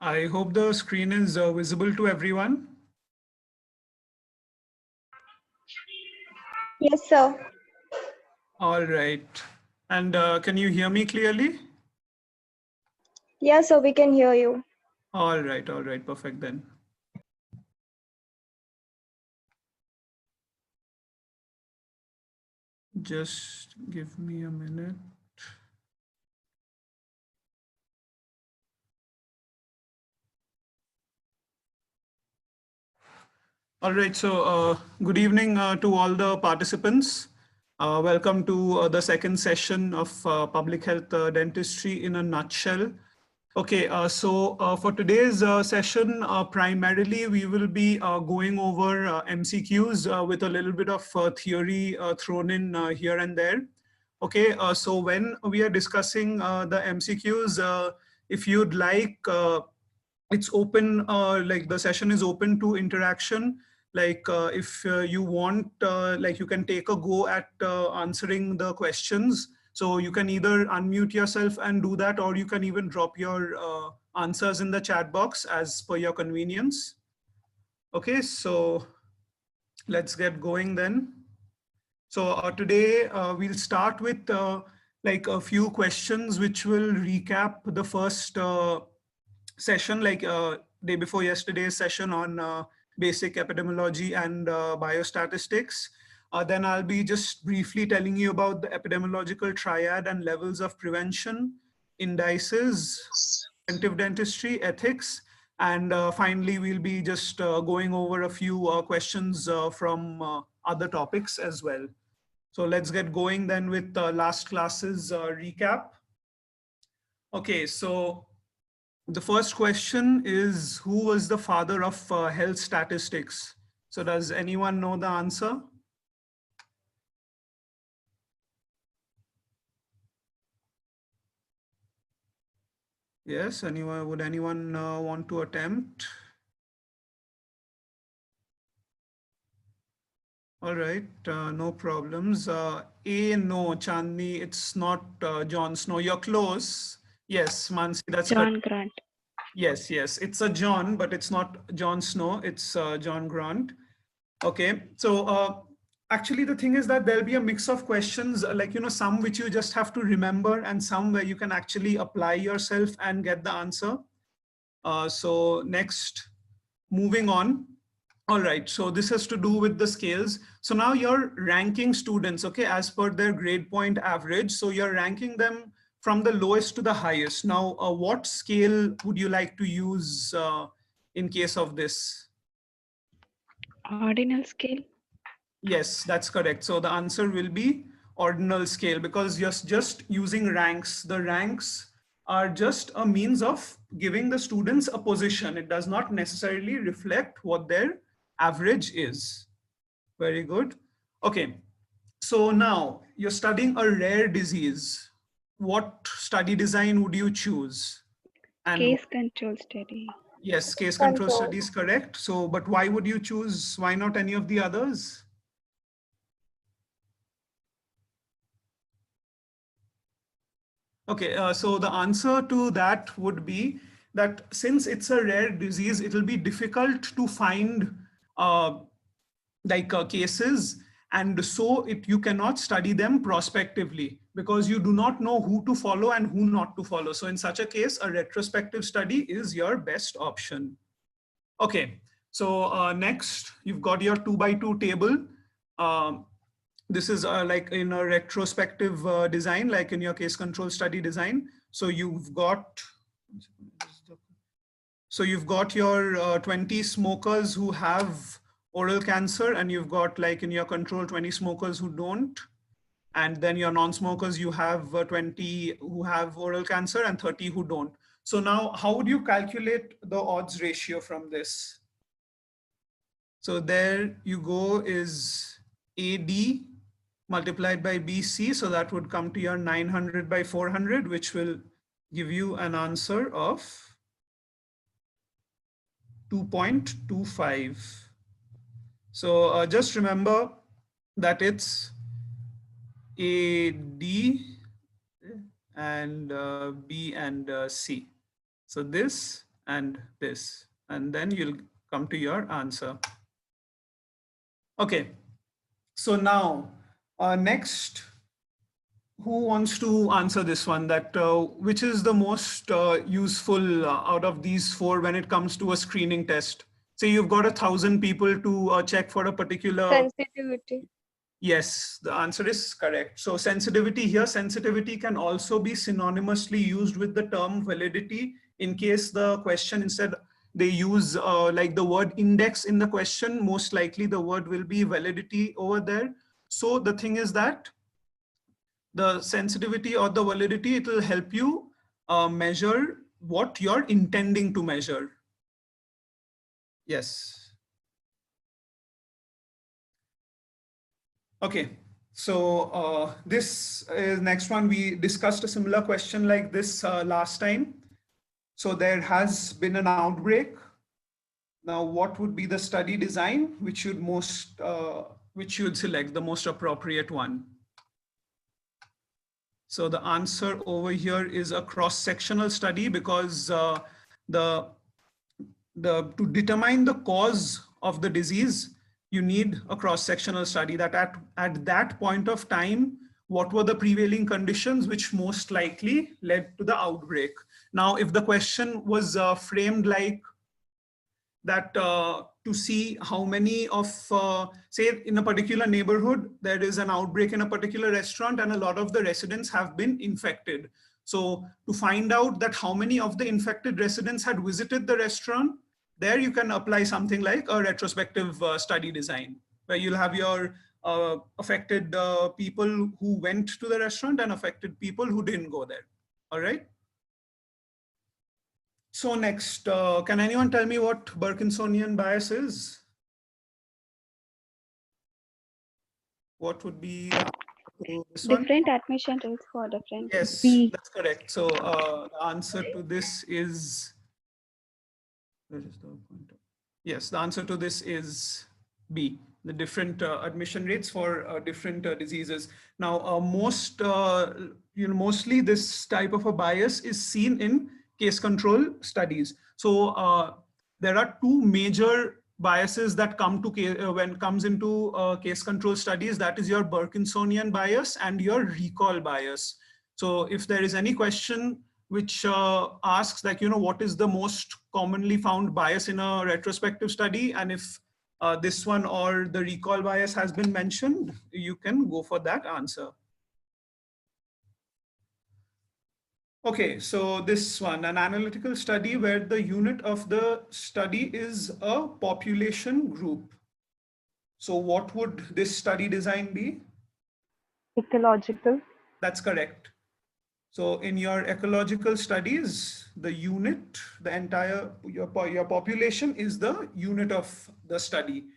I hope the screen is visible to everyone. Yes, sir. All right. And can you hear me clearly? Yes, sir, we can hear you. All right, perfect then. Just give me a minute. All right, so good evening to all the participants. Welcome to the second session of Public Health Dentistry in a Nutshell. Okay, so for today's session, primarily we will be going over MCQs with a little bit of theory thrown in here and there. Okay, so when we are discussing the MCQs, if you'd like, it's open, like the session is open to interaction. Like if you want, like you can take a go at answering the questions. So you can either unmute yourself and do that, or you can even drop your answers in the chat box as per your convenience. Okay, so let's get going then. So today we'll start with like a few questions which will recap the first session, like day before yesterday's session on basic epidemiology and biostatistics. Then I'll be just briefly telling you about the epidemiological triad and levels of prevention, indices, preventive dentistry, ethics, and finally we'll be just going over a few questions from other topics as well. So let's get going then with last class's recap. Okay, so the first question is, who was the father of health statistics? So does anyone know the answer? Yes, anyone, would anyone want to attempt? All right, no problems. No, Chandni, it's not John Snow. You're close. Yes, Mansi, that's correct. John Grant. Yes, it's a John, but it's not John Snow. It's John Grant. Okay, so actually the thing is that there'll be a mix of questions, like, some which you just have to remember and some where you can actually apply yourself and get the answer. So next, moving on. All right, so this has to do with the scales. So now you're ranking students, okay, as per their grade point average. So you're ranking them from the lowest to the highest. Now, what scale would you like to use in case of this? Ordinal scale. Yes, that's correct. So the answer will be ordinal scale, because you're just using ranks. The ranks are just a means of giving the students a position. It does not necessarily reflect what their average is. Very good. Okay. So now you're studying a rare disease. What study design would you choose? And Case control study. yes, case control Control. study is correct. So, but why would you choose? Why not any of the others? Okay, so the answer to that would be that since it's a rare disease, it will be difficult to find uh, cases, and so you cannot study them prospectively because you do not know who to follow and who not to follow. So in such a case, a retrospective study is your best option. Okay, so next you've got your 2x2 table. Um, this is like in a retrospective design, like in your case control study design. So you've got your 20 smokers who have oral cancer, and you've got, like in your control, 20 smokers who don't. And then your non-smokers, you have 20 who have oral cancer and 30 who don't. So now how would you calculate the odds ratio from this? So there you go, is AD multiplied by BC. So that would come to your 900 by 400, which will give you an answer of 2.25. So just remember that it's AD and B and C. So this and this, and then you'll come to your answer. Okay, so now next, who wants to answer this one, that which is the most useful out of these four when it comes to a screening test? Say you've got 1,000 people to check for a particular Sensitivity. Yes, the answer is correct. So sensitivity here, sensitivity can also be synonymously used with the term validity in case the question instead they use like the word index in the question, most likely the word will be validity over there. So the thing is that the sensitivity or the validity, it will help you measure what you're intending to measure. Yes. Okay, so this is next one. We discussed a similar question like this last time. So there has been an outbreak. Now, what would be the study design which you'd select, the most appropriate one? So the answer over here is a cross-sectional study, because to determine the cause of the disease, you need a cross-sectional study that at that point of time, what were the prevailing conditions which most likely led to the outbreak. Now, if the question was framed like that, to see how many of, say in a particular neighborhood, there is an outbreak in a particular restaurant and a lot of the residents have been infected. So to find out that how many of the infected residents had visited the restaurant, there you can apply something like a retrospective study design, where you'll have your affected people who went to the restaurant and affected people who didn't go there. All right. So next, can anyone tell me what Parkinsonian bias is? What would be this one? Different admission rates for different. Yes, B. that's correct. So the answer to this is, where is the pointer? Yes, the answer to this is B, the different admission rates for different diseases. Now, mostly this type of a bias is seen in case control studies. So there are two major biases that come to when it comes into case control studies. That is your Parkinsonian bias and your recall bias. So if there is any question which asks like, what is the most commonly found bias in a retrospective study, and if this one or the recall bias has been mentioned, you can go for that answer. Okay, so this one, an analytical study where the unit of the study is a population group. So what would this study design be? Ecological. That's correct. So in your ecological studies, the unit, the entire, your population is the unit of the study.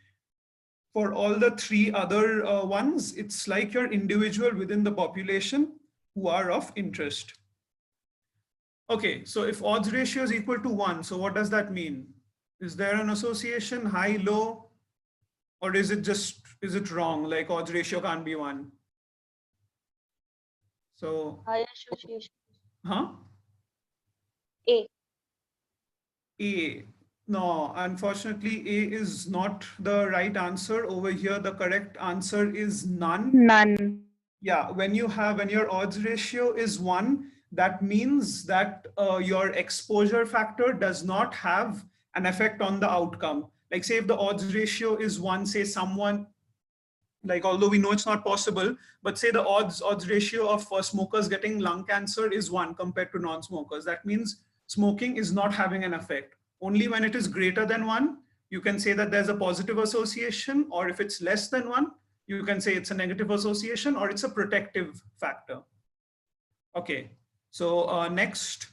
For all the three other ones, it's like your individual within the population who are of interest. Okay, so if odds ratio is equal to 1, so what does that mean? Is there an association, high, low, or is it wrong, like odds ratio can't be 1? So High association. huh? A. A. No, unfortunately, A is not the right answer. Over here, the correct answer is none. None. Yeah, when your odds ratio is 1, that means that your exposure factor does not have an effect on the outcome. Like say if the odds ratio is 1, say someone, like although we know it's not possible, but say the odds ratio of smokers getting lung cancer is 1 compared to non-smokers. That means smoking is not having an effect. Only when it is greater than 1, you can say that there's a positive association, or if it's less than 1, you can say it's a negative association or it's a protective factor. Okay, so next,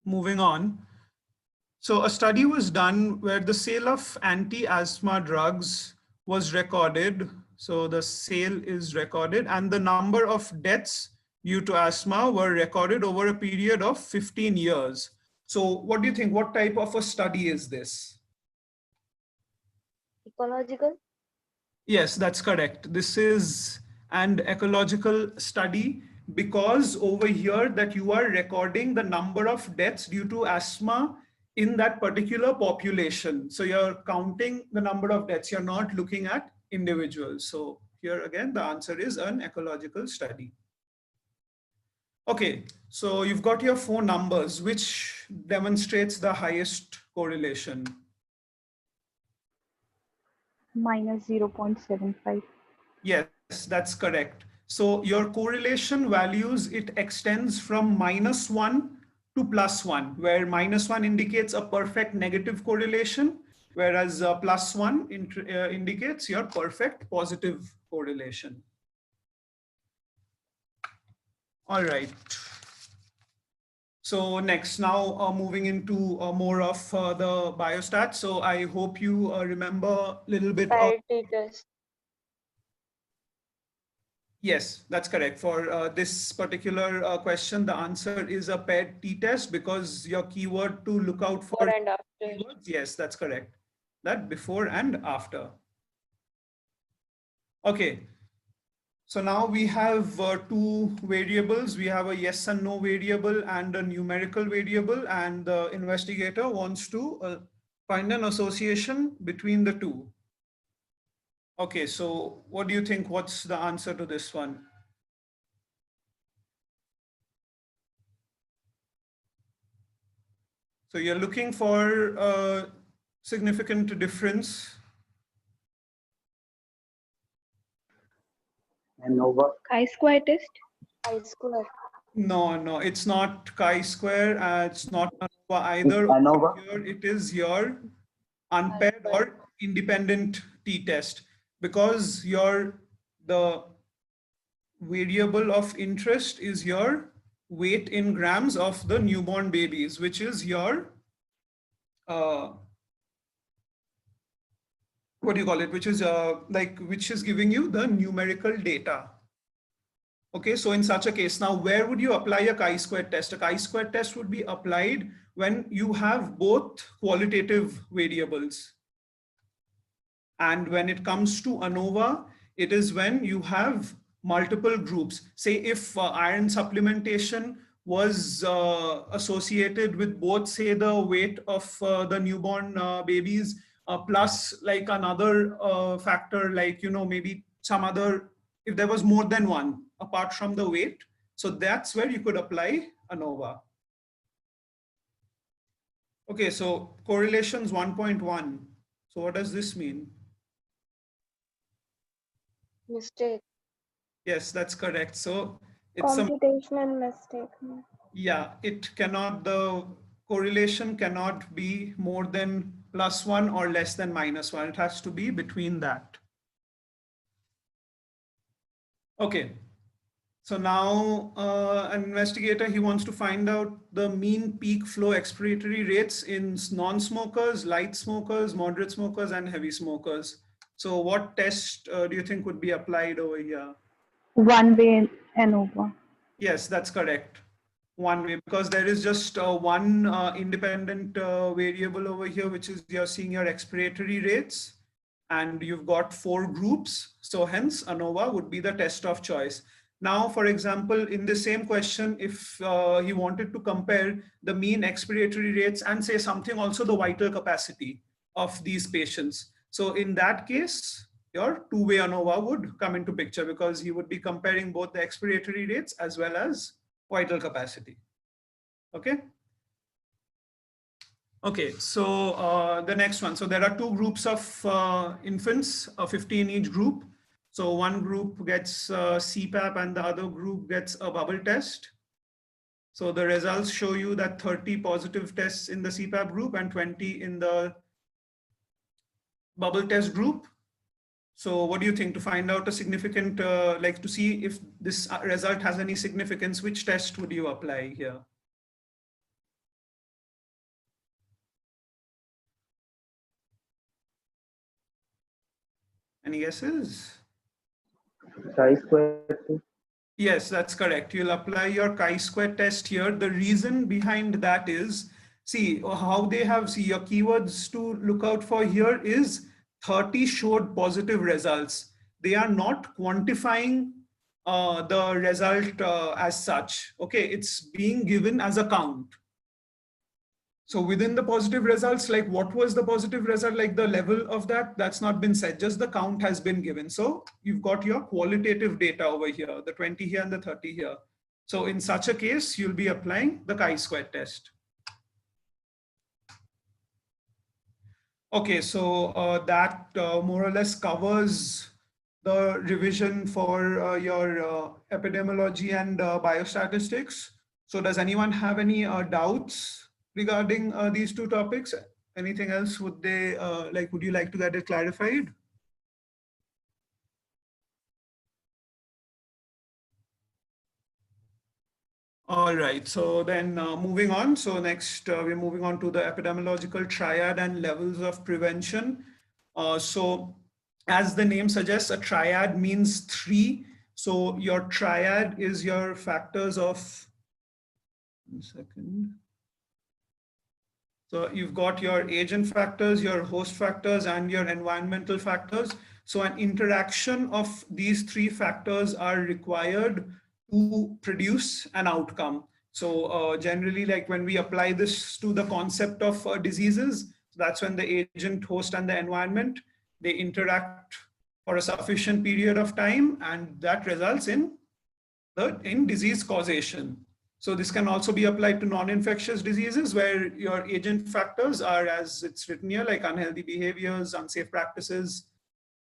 moving on. So a study was done where the sale of anti-asthma drugs was recorded. So the sale is recorded and the number of deaths due to asthma were recorded over a period of 15 years. So what do you think? What type of a study is this? Ecological. Yes, that's correct. This is an ecological study, because over here that you are recording the number of deaths due to asthma in that particular population. So you're counting the number of deaths. You're not looking at individuals. So here again, the answer is an ecological study. Okay, so you've got your four numbers. Which demonstrates the highest correlation? minus 0.75. Yes, that's correct. So your correlation values, it extends from -1 to +1, where -1 indicates a perfect negative correlation, whereas +1 indicates your perfect positive correlation. All right. So next, now moving into more of the biostats. So I hope you remember a little bit of. Paired t-test. Yes, that's correct. For this particular question, the answer is a paired t-test, because your keyword to look out for Before and after. keywords. Yes, that's correct. That before and after. Okay. So now we have two variables. We have a yes and no variable and a numerical variable, and the investigator wants to find an association between the two. Okay, so what do you think? What's the answer to this one? So you're looking for a significant difference. ANOVA. Chi-square test. I-square. No, it's not chi-square. It's not ANOVA either. It's ANOVA. Here it is your unpaired or independent t-test, because the variable of interest is your weight in grams of the newborn babies, which is your what do you call it, which is which is giving you the numerical data. Okay, so in such a case, now where would you apply a chi-square test? A chi-square test would be applied when you have both qualitative variables. And when it comes to ANOVA, it is when you have multiple groups. Say if iron supplementation was associated with both, say, the weight of the newborn babies plus like another factor, like, maybe some other, if there was more than one apart from the weight. So that's where you could apply ANOVA. Okay, so correlations 1.1. So what does this mean? Mistake. Yes, that's correct. So it's a, Computational mistake. yeah, it cannot, the correlation cannot be more than +1 or less than -1. It has to be between that. Okay. So now an investigator, he wants to find out the mean peak flow expiratory rates in non-smokers, light smokers, moderate smokers, and heavy smokers. So what test do you think would be applied over here? One-way ANOVA. Yes, that's correct. One way, because there is just one independent variable over here, which is you're seeing your expiratory rates, and you've got 4 groups. So hence ANOVA would be the test of choice. Now, for example, in the same question, if he wanted to compare the mean expiratory rates and say something also the vital capacity of these patients. So in that case, your two-way ANOVA would come into picture, because he would be comparing both the expiratory rates as well as vital capacity. Okay. Okay, so the next one. So there are 2 groups of infants, 50 in each group. So one group gets CPAP and the other group gets a bubble test. So the results show you that 30 positive tests in the CPAP group and 20 in the bubble test group. So what do you think, to find out a significant, like to see if this result has any significance, which test would you apply here? Any guesses? Chi-square test. Yes, that's correct. You'll apply your chi-square test here. The reason behind that is, see how they have, see your keywords to look out for here is 30 showed positive results. They are not quantifying the result as such. Okay, it's being given as a count. So within the positive results, like what was the positive result, like the level of that, that's not been said, just the count has been given. So you've got your qualitative data over here, the 20 here and the 30 here. So in such a case, you'll be applying the chi-square test. Okay, so that more or less covers the revision for your epidemiology and biostatistics. So does anyone have any doubts regarding these two topics? Anything else would they would you like to get it clarified? All right, so then moving on. So next we're moving on to the epidemiological triad and levels of prevention. So as the name suggests, a triad means 3. So your triad is your factors of, 1 second. So you've got your agent factors, your host factors, and your environmental factors. So an interaction of these 3 factors are required to produce an outcome. So generally, like when we apply this to the concept of diseases, that's when the agent, host, and the environment, they interact for a sufficient period of time, and that results in disease causation. So this can also be applied to non-infectious diseases where your agent factors are, as it's written here, like unhealthy behaviors, unsafe practices,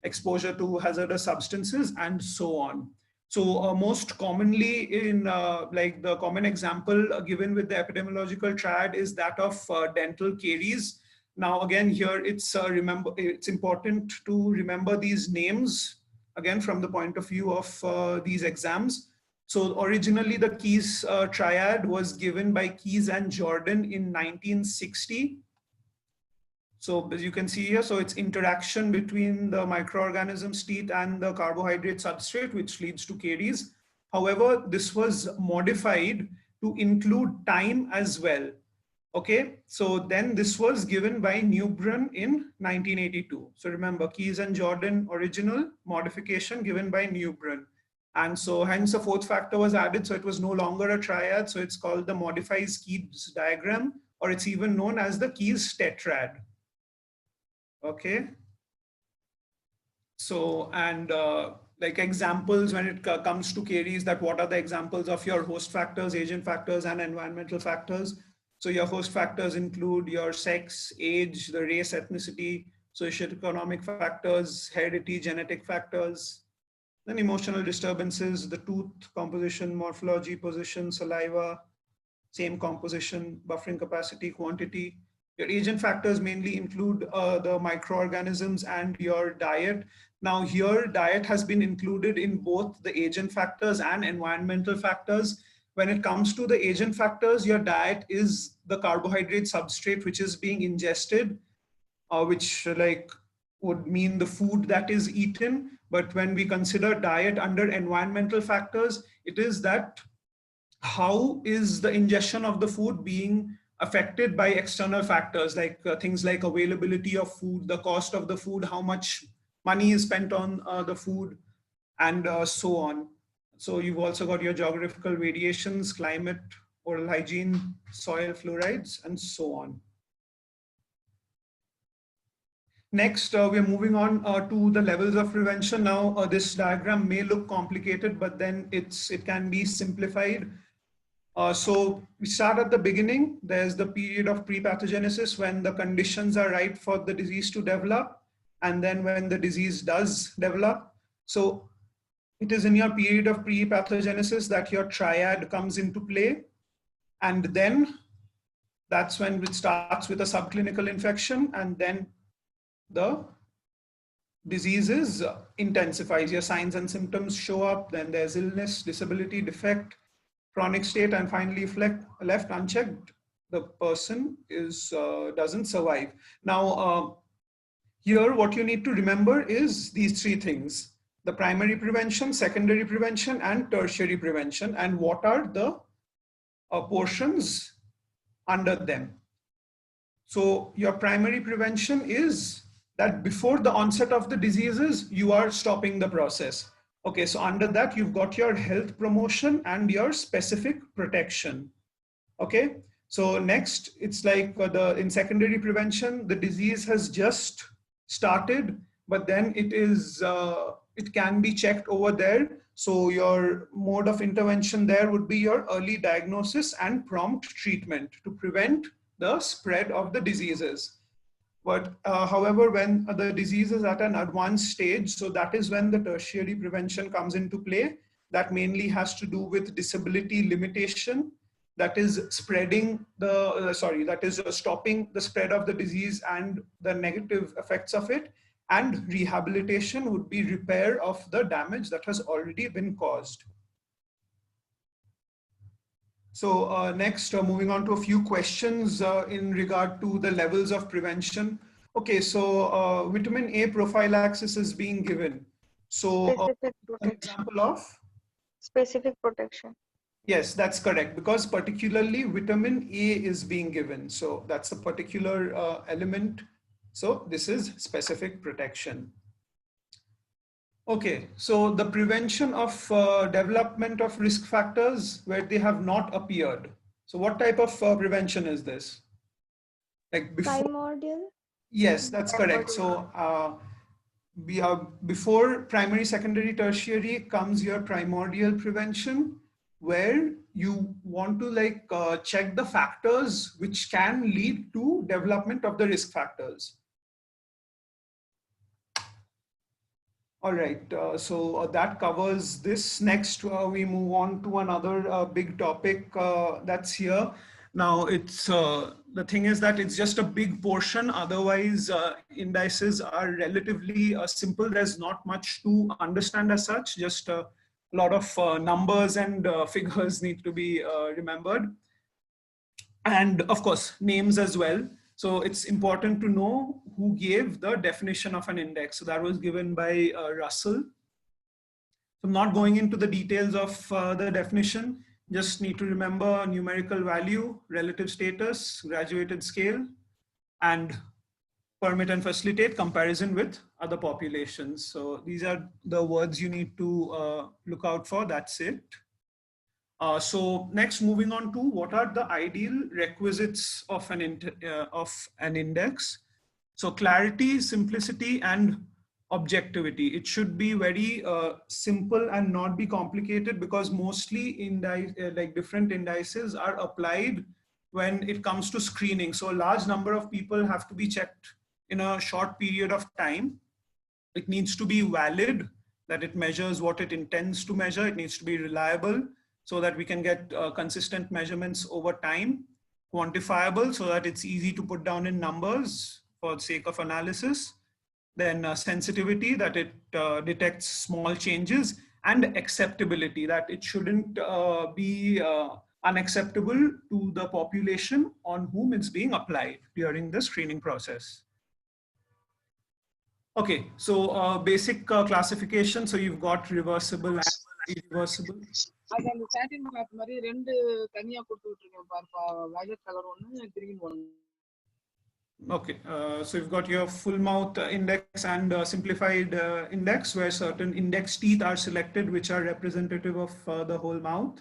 exposure to hazardous substances, and so on. So most commonly in like the common example given with the epidemiological triad is that of dental caries. Now again here it's important to remember these names again from the point of view of these exams. So originally the Keyes triad was given by Keyes and Jordan in 1960. So as you can see here, so it's interaction between the microorganism's teeth and the carbohydrate substrate, which leads to caries. However, this was modified to include time as well. Okay, so then this was given by Newbron in 1982. So remember, Keyes and Jordan original, modification given by Newbron. And so hence a 4th factor was added. So it was no longer a triad. So it's called the modified Keyes diagram, or it's even known as the Keyes tetrad. Okay. So, and like examples when it comes to caries, that what are the examples of your host factors, agent factors, and environmental factors? So your host factors include your sex, age, the race, ethnicity, socioeconomic factors, heredity, genetic factors, then emotional disturbances, the tooth composition, morphology, position, saliva, same composition, buffering capacity, quantity. Your agent factors mainly include the microorganisms and your diet. Now here, diet has been included in both the agent factors and environmental factors. When it comes to the agent factors, your diet is the carbohydrate substrate which is being ingested, which like would mean the food that is eaten. But when we consider diet under environmental factors, it is that how is the ingestion of the food being affected by external factors like things like availability of food, the cost of the food, how much money is spent on the food, and so on. So you've also got your geographical variations, climate, oral hygiene, soil fluorides, and so on. Next, we're moving on to the levels of prevention. Now, this diagram may look complicated, but then it can be simplified. So we start at the beginning. There's the period of pre-pathogenesis when the conditions are right for the disease to develop, and then when the disease does develop. So it is in your period of pre-pathogenesis that your triad comes into play. And then that's when it starts with a subclinical infection, and then the diseases intensifies. Your signs and symptoms show up, then there's illness, disability, defect, chronic state, and finally if left unchecked, the person doesn't survive. Now here what you need to remember is these 3 things: the primary prevention, secondary prevention, and tertiary prevention, and what are the portions under them. So your primary prevention is that before the onset of the diseases, you are stopping the process. Okay, so under that, you've got your health promotion and your specific protection. Okay, So next, it's like in secondary prevention, the disease has just started, but then it can be checked over there. So your mode of intervention there would be your early diagnosis and prompt treatment to prevent the spread of the diseases. But however, when the disease is at an advanced stage, so that is when the tertiary prevention comes into play. That mainly has to do with disability limitation, that is spreading that is stopping the spread of the disease and the negative effects of it. And rehabilitation would be repair of the damage that has already been caused. So next, moving on to a few questions in regard to the levels of prevention. Okay, so vitamin A prophylaxis is being given. So Specific an protection. example of? Specific protection. Yes, that's correct, because particularly vitamin A is being given. So that's a particular element. So this is specific protection. Okay, so the prevention of development of risk factors where they have not appeared. So what type of prevention is this? Like before? Primordial. Yes, that's correct. So before primary, secondary, tertiary comes your primordial prevention, where you want to check the factors which can lead to development of the risk factors. All right, so that covers this. Next, we move on to another big topic that's here. Now, it's the thing is that it's just a big portion. Otherwise, indices are relatively simple. There's not much to understand as such. Just a lot of numbers and figures need to be remembered. And of course, names as well. So it's important to know who gave the definition of an index. So that was given by Russell. So I'm not going into the details of the definition. Just need to remember numerical value, relative status, graduated scale, and permit and facilitate comparison with other populations. So these are the words you need to look out for. That's it. So next, moving on to what are the ideal requisites of an index. So clarity, simplicity, and objectivity. It should be very simple and not be complicated, because mostly different indices are applied when it comes to screening. So a large number of people have to be checked in a short period of time. It needs to be valid, that it measures what it intends to measure. It needs to be reliable, so that we can get consistent measurements over time. Quantifiable, so that it's easy to put down in numbers for the sake of analysis. Then sensitivity, that it detects small changes. And acceptability, that it shouldn't be unacceptable to the population on whom it's being applied during the screening process. Okay, so basic classification. So you've got reversible and irreversible. அது அந்த சாட்டின் map மாதிரி ரெண்டு தனியா கொடுத்து விட்டுருக்கேன் பாருப்பா, violet colour ஒன்னு, green ஒன்னு. Okay, so you've got your full mouth index and simplified index, where certain index teeth are selected which are representative of the whole mouth.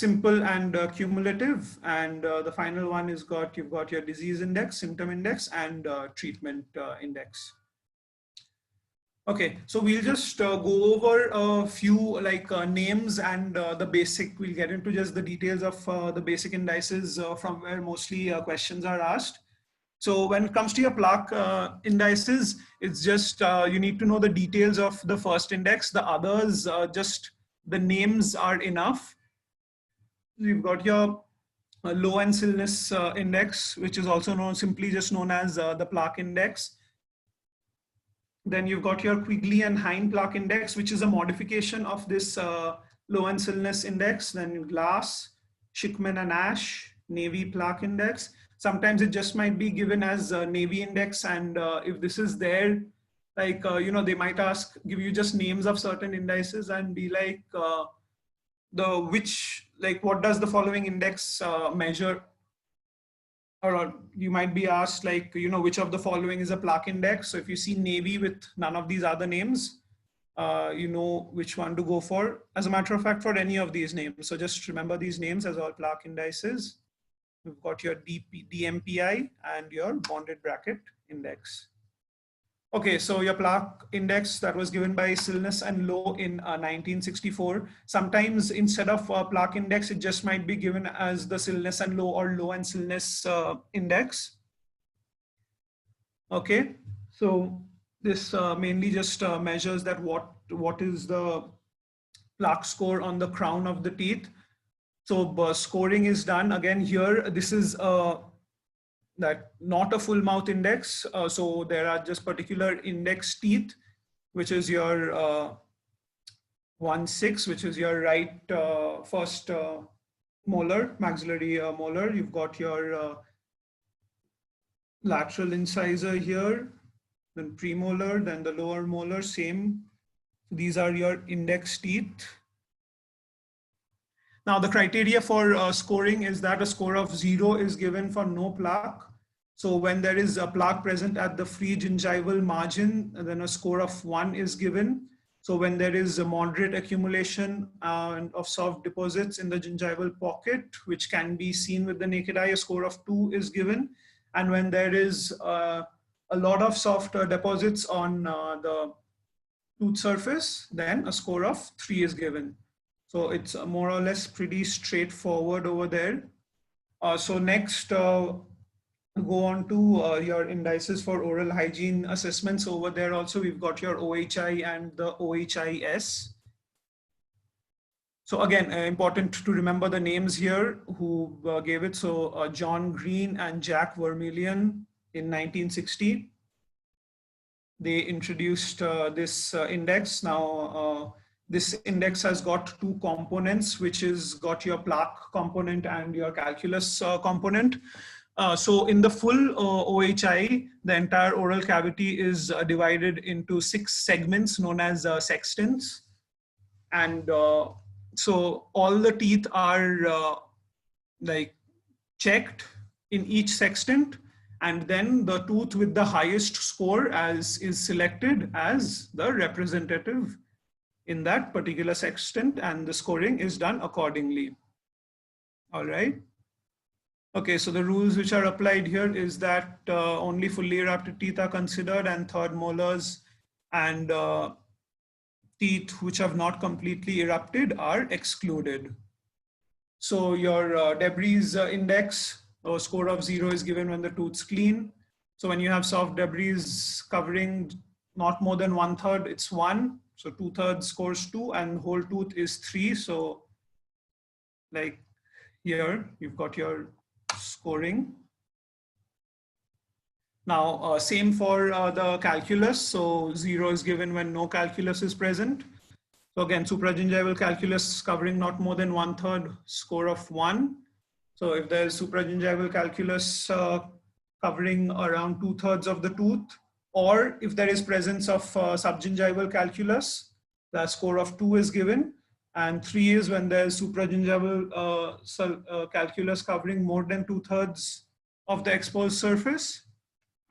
Simple and cumulative, and the final one is you've got your disease index, symptom index, and treatment index. Okay, so we'll just go over a few names and the basic. We'll get into just the details of the basic indices from where mostly questions are asked. So when it comes to your plaque indices, it's just you need to know the details of the first index. The others, just the names are enough. You've got your low and stillness index, which is also simply just known as the plaque index. Then you've got your Quigley and Hine plaque index, which is a modification of this low and stillness index. Then Glass, Schickman and Ash, Navy plaque index. Sometimes it just might be given as Navy index. And if this is there, they might give you just names of certain indices and be like, what does the following index measure? Or you might be asked which of the following is a plaque index. So if you see Navy with none of these other names, you know which one to go for. As a matter of fact, for any of these names. So just remember these names as all plaque indices. You've got your DMPI and your bonded bracket index. Okay, so your plaque index that was given by Silnes and Low in 1964. Sometimes instead of plaque index, it just might be given as the Silnes and Low or Low and Silnes index. Okay, so this mainly just measures that what is the plaque score on the crown of the teeth. So scoring is done again here. This is that not a full mouth index. So there are just particular index teeth, which is your 1-6, which is your right first molar, maxillary molar. You've got your lateral incisor here, then premolar, then the lower molar, same. These are your index teeth. Now the criteria for scoring is that a score of 0 is given for no plaque. So when there is a plaque present at the free gingival margin, then a score of 1 is given. So when there is a moderate accumulation of soft deposits in the gingival pocket, which can be seen with the naked eye, a score of 2 is given. And when there is a lot of soft deposits on the tooth surface, then a score of 3 is given. So it's more or less pretty straightforward over there. So next, go on to your indices for oral hygiene assessments. Over there also, we've got your OHI and the OHIS. So again, important to remember the names here who gave it. So John Green and Jack Vermillion in 1960. They introduced this index. Now, this index has got 2 components, which is got your plaque component and your calculus component. So in the full OHI, the entire oral cavity is divided into 6 segments known as sextants. And so all the teeth are like checked in each sextant, and then the tooth with the highest score is selected as the representative in that particular sextant, and the scoring is done accordingly. All right. Okay, so the rules which are applied here is that only fully erupted teeth are considered, and third molars and teeth which have not completely erupted are excluded. So your debris index or score of 0 is given when the tooth's clean. So when you have soft debris covering not more than 1/3, it's 1. So 2/3 scores 2 and whole tooth is 3. So like here, you've got your scoring. Now, same for the calculus. So 0 is given when no calculus is present. So again, supragingival calculus covering not more than 1/3, score of 1. So if there's supragingival calculus covering around 2/3 of the tooth, or if there is presence of subgingival calculus, the score of 2 is given. And 3 is when there's supragingival calculus covering more than 2/3 of the exposed surface,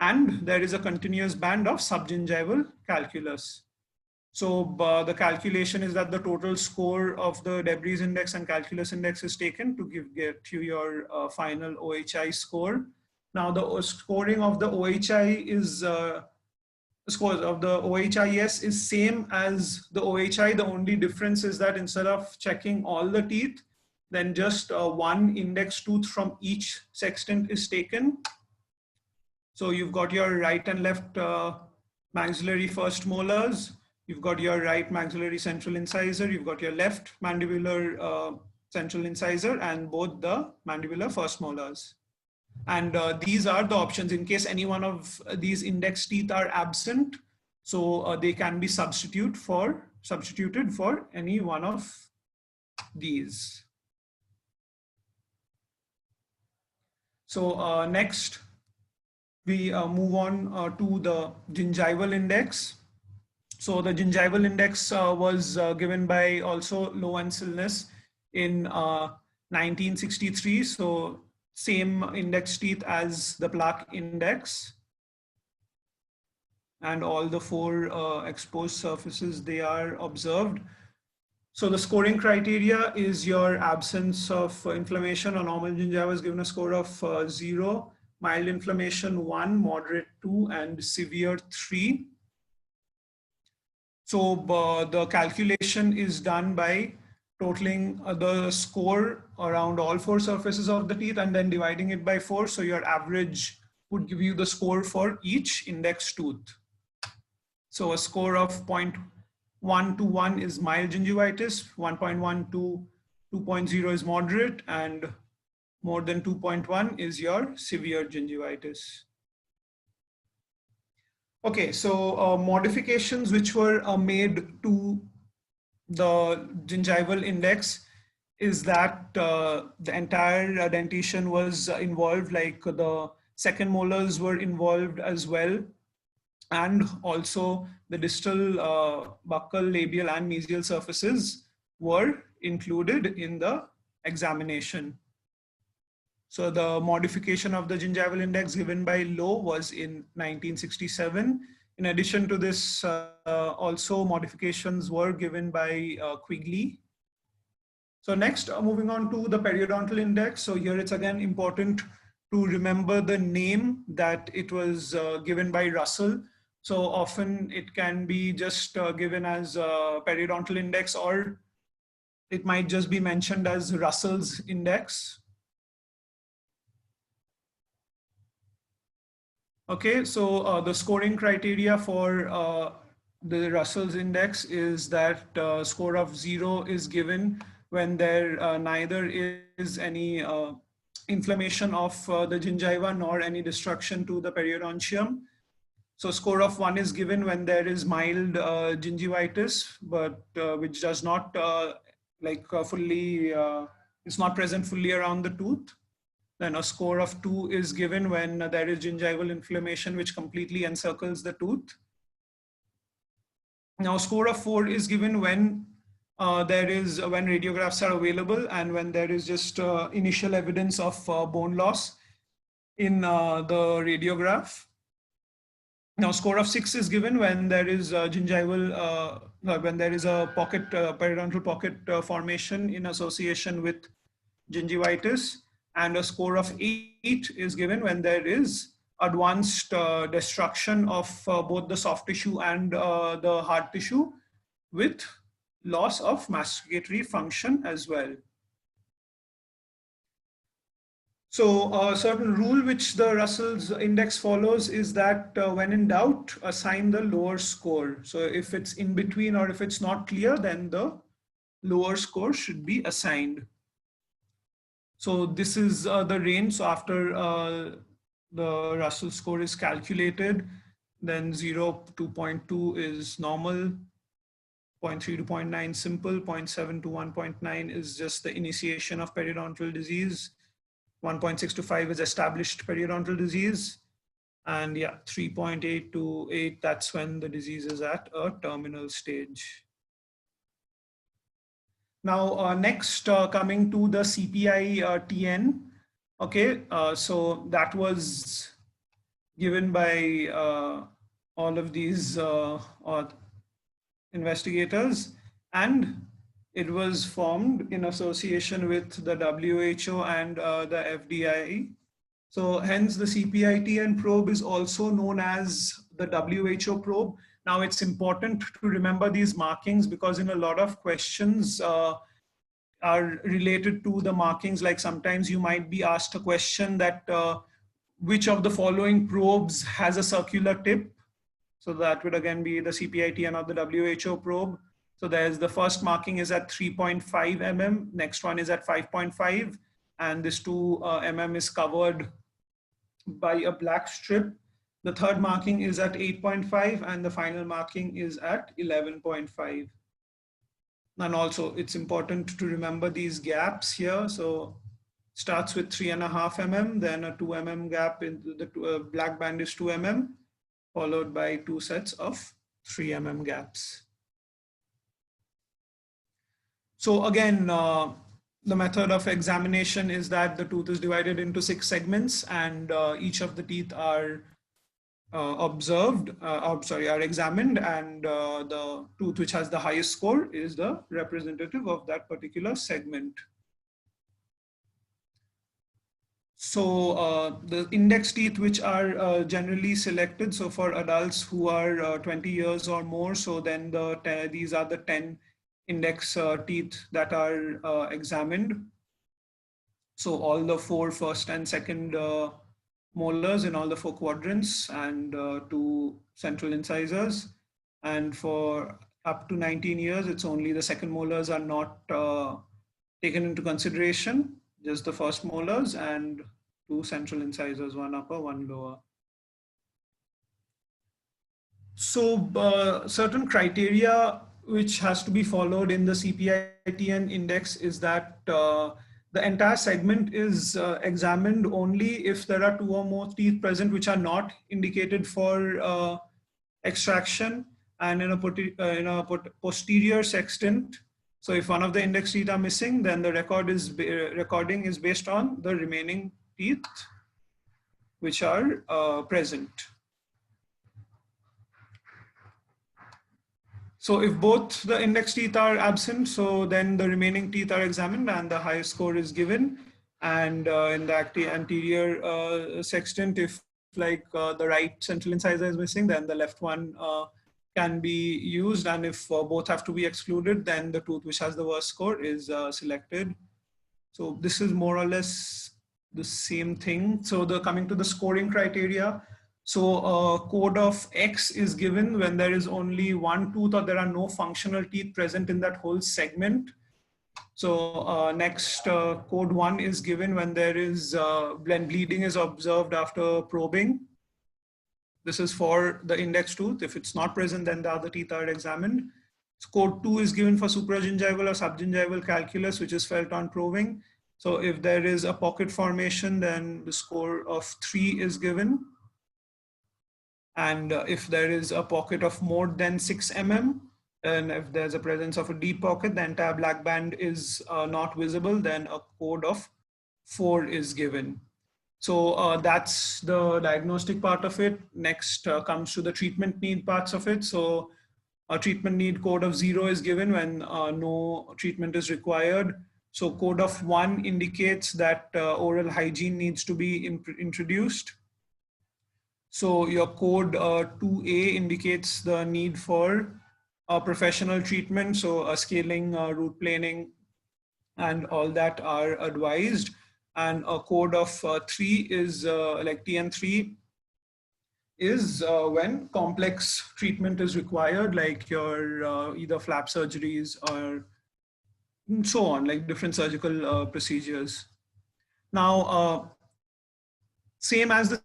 and there is a continuous band of subgingival calculus. So the calculation is that the total score of the debris index and calculus index is taken to get you your final OHI score. Now the scoring of the OHI is scores of the OHIS is same as the OHI. The only difference is that instead of checking all the teeth, then just one index tooth from each sextant is taken. So you've got your right and left maxillary first molars. You've got your right maxillary central incisor. You've got your left mandibular central incisor and both the mandibular first molars. And these are the options in case any one of these index teeth are absent. So they can be substituted for any one of these. So next, we move on to the gingival index. So the gingival index was given by also Low and Silnes in 1963. So same index teeth as the plaque index. And all the 4 exposed surfaces, they are observed. So the scoring criteria is your absence of inflammation. A normal gingiva is given a score of 0, mild inflammation 1, moderate 2, and severe 3. So the calculation is done by totaling the score around all 4 surfaces of the teeth and then dividing it by 4. So your average would give you the score for each index tooth. So a score of 0.1 to 1 is mild gingivitis, 1.1 to 2.0 is moderate, and more than 2.1 is your severe gingivitis. Okay, so modifications which were made to the gingival index is that the entire dentition was involved, like the second molars were involved as well. And also the distal buccal, labial, and mesial surfaces were included in the examination. So the modification of the gingival index given by Lowe was in 1967. In addition to this, also modifications were given by Quigley. So next, moving on to the periodontal index. So here it's again important to remember the name that it was given by Russell. So often it can be just given as periodontal index, or it might just be mentioned as Russell's index. Okay, so the scoring criteria for the Russell's index is that score of 0 is given when there neither is any inflammation of the gingiva nor any destruction to the periodontium. So score of 1 is given when there is mild gingivitis, but which does not it's not present fully around the tooth. Then a score of 2 is given when there is gingival inflammation which completely encircles the tooth. Now score of 4 is given when when radiographs are available and when there is just initial evidence of bone loss in the radiograph. Now score of 6 is given when there is gingival, when there is a pocket, periodontal pocket formation in association with gingivitis. And a score of 8 is given when there is advanced destruction of both the soft tissue and the hard tissue with loss of masticatory function as well. So a certain rule which the Russell's index follows is that when in doubt, assign the lower score. So if it's in between or if it's not clear, then the lower score should be assigned. So this is the range. So after the Russell score is calculated, then 0 to 0.2 is normal, 0.3 to 0.9 simple, 0.7 to 1.9 is just the initiation of periodontal disease, 1.6 to 5 is established periodontal disease, and yeah, 3.8 to 8, that's when the disease is at a terminal stage. Now, next coming to the CPI-TN, okay, so that was given by all of these investigators, and it was formed in association with the WHO and the FDI. So hence the CPI-TN probe is also known as the WHO probe. Now it's important to remember these markings because in a lot of questions are related to the markings, like sometimes you might be asked a question that which of the following probes has a circular tip? So that would again be the CPI-TN or the WHO probe. So there's the first marking is at 3.5 mm, next one is at 5.5, and this 2 mm is covered by a black strip. The third marking is at 8.5 and the final marking is at 11.5. And also it's important to remember these gaps here. So starts with 3.5 mm, then a 2 mm gap in the black band is 2 mm, followed by 2 sets of 3 mm gaps. So again, the method of examination is that the tooth is divided into 6 segments and each of the teeth are are examined, and the tooth which has the highest score is the representative of that particular segment. So the index teeth which are generally selected, so for adults who are 20 years or more, so then these are the 10 index teeth that are examined. So all the 4 first and second molars in all the 4 quadrants, and 2 central incisors. And for up to 19 years, it's only the second molars are not taken into consideration, just the first molars and 2 central incisors, 1 upper, 1 lower. So certain criteria which has to be followed in the CPITN index is that the entire segment is examined only if there are 2 or more teeth present which are not indicated for extraction, and in a posterior sextant. So if one of the index teeth are missing, then the recording is based on the remaining teeth which are present. So if both the index teeth are absent, so then the remaining teeth are examined and the highest score is given. And in the anterior sextant, if the right central incisor is missing, then the left one can be used. And if both have to be excluded, then the tooth which has the worst score is selected. So this is more or less the same thing. So coming to the scoring criteria. So a code of X is given when there is only 1 tooth or there are no functional teeth present in that whole segment. So next, code 1 is given when there is when bleeding is observed after probing. This is for the index tooth. If it's not present, then the other teeth are examined. So code 2 is given for supragingival or subgingival calculus, which is felt on probing. So if there is a pocket formation, then the score of 3 is given. And if there is a pocket of more than 6 mm, and if there's a presence of a deep pocket, the entire black band is not visible, then a code of 4 is given. So that's the diagnostic part of it. Next comes to the treatment need parts of it. So a treatment need code of 0 is given when no treatment is required. So code of 1 indicates that oral hygiene needs to be introduced. So your code 2A indicates the need for professional treatment. So scaling, root planing, and all that are advised. And a code of 3 is like TN3 is when complex treatment is required, like your either flap surgeries or so on, like different surgical procedures. Now, same as the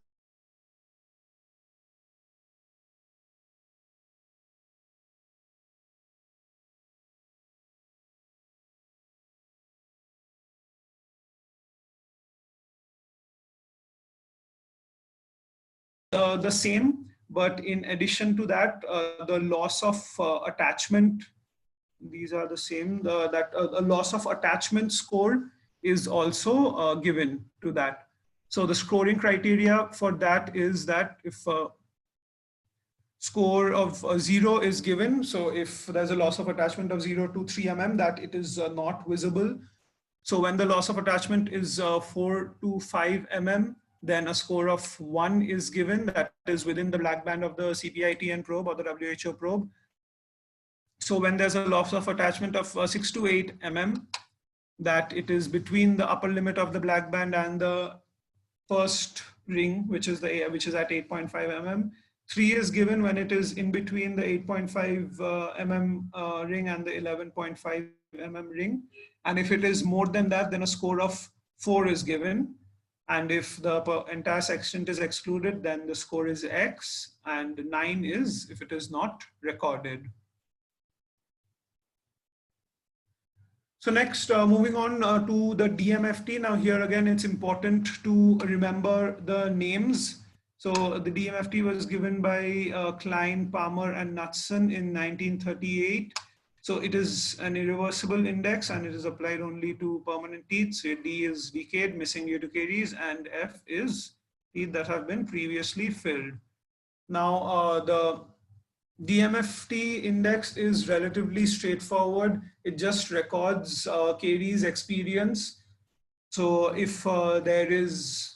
the same, but in addition to that, the loss of attachment, these are the same, a loss of attachment score is also given to that. So the scoring criteria for that is that if score of 0 is given, so if there's a loss of attachment of 0 to 3 mm, that it is not visible. So when the loss of attachment is 4 to 5 mm, then a score of 1 is given, that is within the black band of the CPITN probe or the WHO probe. So when there's a loss of attachment of 6 to 8 mm, that it is between the upper limit of the black band and the first ring, which is at 8.5 mm. 3 is given when it is in between the 8.5 mm ring and the 11.5 mm ring. And if it is more than that, then a score of 4 is given. And if the entire sextant is excluded, then the score is X, and 9 is if it is not recorded. So next, moving on to the DMFT. Now here again, it's important to remember the names. So the DMFT was given by Klein, Palmer, and Knudsen in 1938. So it is an irreversible index and it is applied only to permanent teeth. So D is decayed, missing eudocaries, and F is teeth that have been previously filled. Now, the DMFT index is relatively straightforward. It just records caries experience. So if there is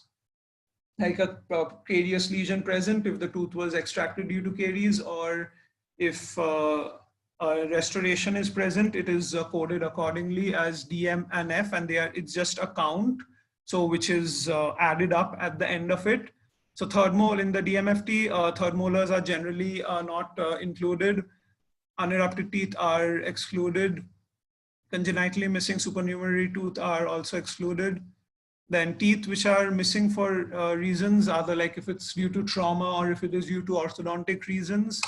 like a carious lesion present, if the tooth was extracted due to caries, or if a restoration is present, it is coded accordingly as DM and F, and it's just a count, so which is added up at the end of it. So third mole in the DMFT, third molars are generally not included. Unerupted teeth are excluded. Congenitally missing supernumerary tooth are also excluded. Then teeth which are missing for reasons, either like if it's due to trauma or if it is due to orthodontic reasons,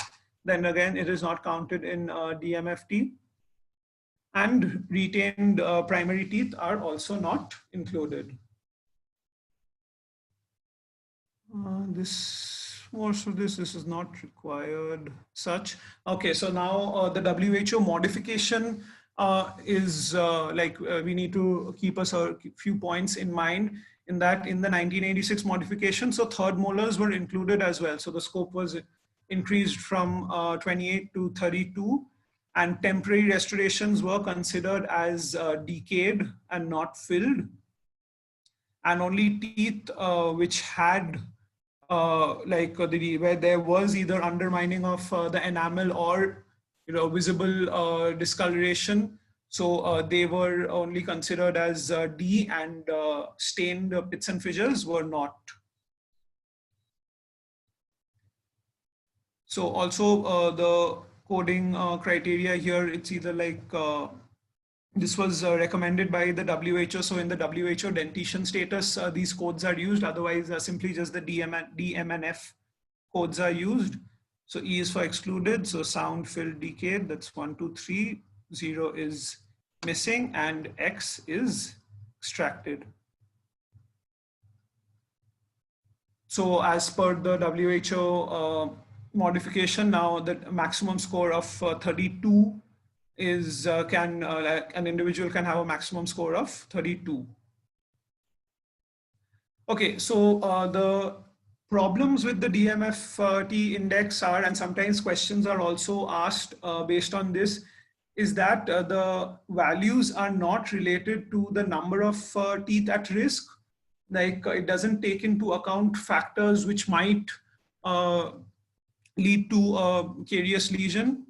then again it is not counted in DMFT. And retained primary teeth are also not included. Most of this is not required such. Okay, so now the WHO modification is we need to keep a few points in mind, in that in the 1986 modification, so third molars were included as well. So the scope was increased from 28 to 32, and temporary restorations were considered as decayed and not filled. And only teeth which had where there was either undermining of the enamel or visible discoloration, so they were only considered as D, and stained pits and fissures were not. So also the coding criteria here, it's either like this was recommended by the WHO. So in the WHO dentition status, these codes are used. Otherwise, simply just the DM and F codes are used. So E is for excluded. So sound, filled, decayed. That's 1, 2, 3. 0 is missing, and X is extracted. So as per the WHO modification, now the maximum score of 32 is an individual can have a maximum score of 32. Okay, so the problems with the DMFT index are, and sometimes questions are also asked based on this, is that the values are not related to the number of teeth at risk. Like it doesn't take into account factors which might lead to a carious lesion.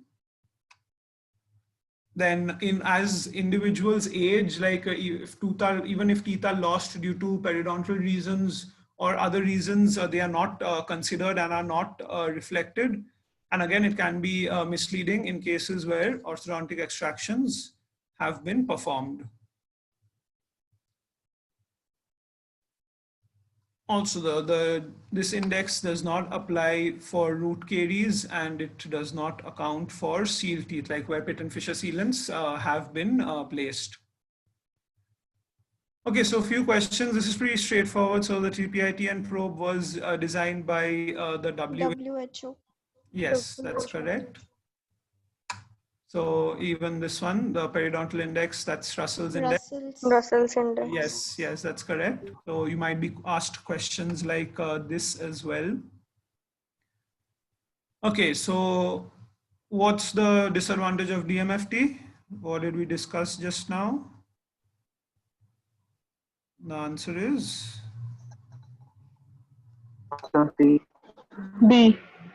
Then as individuals age, like even if teeth are lost due to periodontal reasons or other reasons, they are not considered and are not reflected. And again, it can be misleading in cases where orthodontic extractions have been performed. Also, this index does not apply for root caries, and it does not account for seal teeth, like where pit and fissure sealants have been placed. Okay, so a few questions. This is pretty straightforward. So the TPITN probe was designed by the WHO. Yes, that's correct. So even this one, the periodontal index, that's Russell's index. Russell's index. Yes, yes, that's correct. So you might be asked questions like this as well. Okay, so what's the disadvantage of DMFT? What did we discuss just now? The answer is D.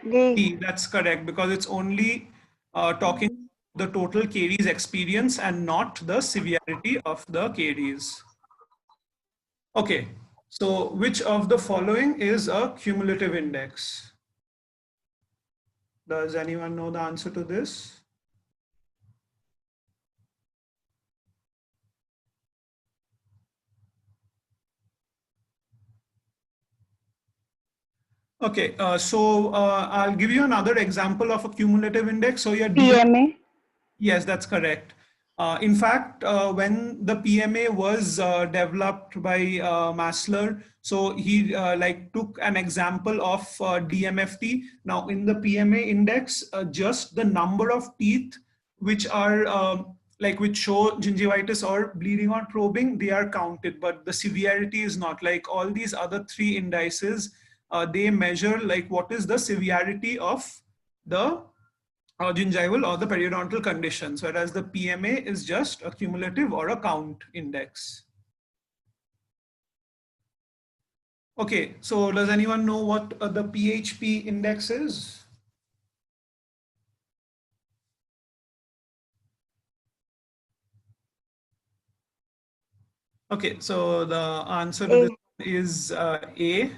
D. That's correct, because it's only talking the total caries experience and not the severity of the caries. Okay, so which of the following is a cumulative index? Does anyone know the answer to this? Okay, so I'll give you another example of a cumulative index. So your PMA. Yes, that's correct. In fact, when the PMA was developed by Massler, so he took an example of DMFT. Now in the PMA index, just the number of teeth which are which show gingivitis or bleeding on probing, they are counted, but the severity is not. Like all these other three indices, they measure like what is the severity of the gingival or the periodontal conditions, whereas the PMA is just a cumulative or a count index. Okay, so does anyone know what the PHP index is? Okay, so the answer to this is A,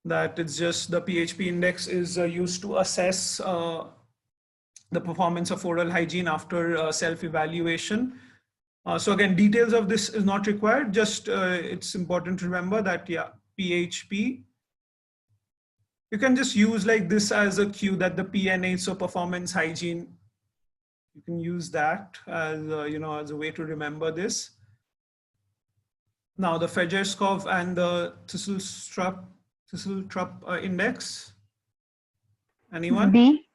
that it's just the PHP index is used to assess the performance of oral hygiene after self-evaluation. So again, details of this is not required, just it's important to remember that, yeah, PHP. You can just use like this as a cue that the PNH, so performance hygiene, you can use that as as a way to remember this. Now the Fedorchov and the Thistletrup index. Anyone? B.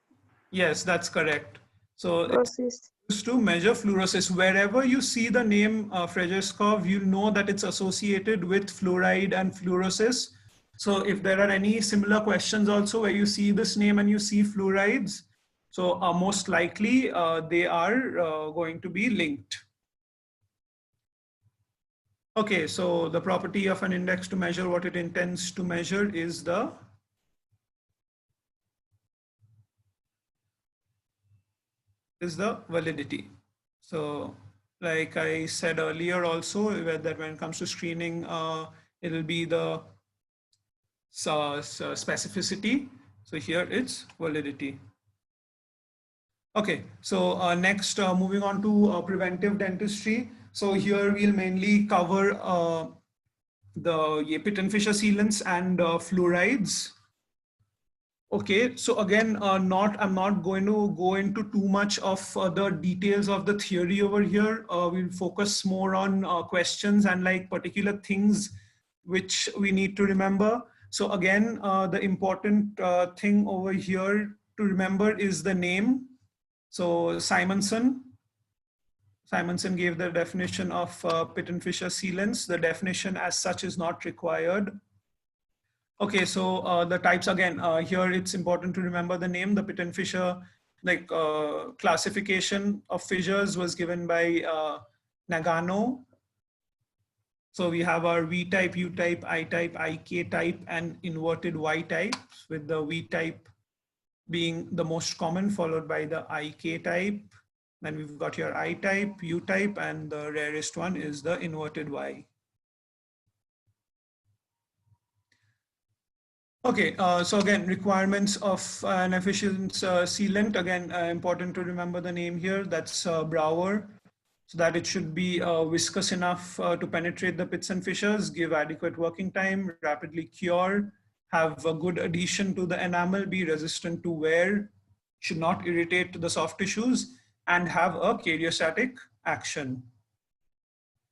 Yes, that's correct. So Fluorosis. it's used to measure fluorosis. Wherever you see the name Fedorchov, you'll know that it's associated with fluoride and fluorosis. So if there are any similar questions also where you see this name and you see fluorides, so most likely they are going to be linked. Okay, so the property of an index to measure what it intends to measure is the validity. So like I said earlier also, that when it comes to screening, it'll be the specificity. So here it's validity. Okay, so next moving on to preventive dentistry. So here we'll mainly cover the Pitt and Fisher sealants and fluorides. Okay, so again, I'm not going to go into too much of the details of the theory over here. We'll focus more on questions and like particular things which we need to remember. So again, the important thing over here to remember is the name. So Simonson gave the definition of Pitt and Fisher sealants. The definition as such is not required. Okay, so the types again, here it's important to remember the name. The Pitt and Fisher classification of fissures was given by Nagano. So we have our V type, U type, I type, IK type, and inverted Y type, with the V type being the most common, followed by the IK type. Then we've got your I type, U type, and the rarest one is the inverted Y. Okay, so again, requirements of an efficient sealant. Again, important to remember the name here. That's Brouwer, so that it should be viscous enough to penetrate the pits and fissures, give adequate working time, rapidly cure, have a good adhesion to the enamel, be resistant to wear, should not irritate the soft tissues, and have a karyostatic action.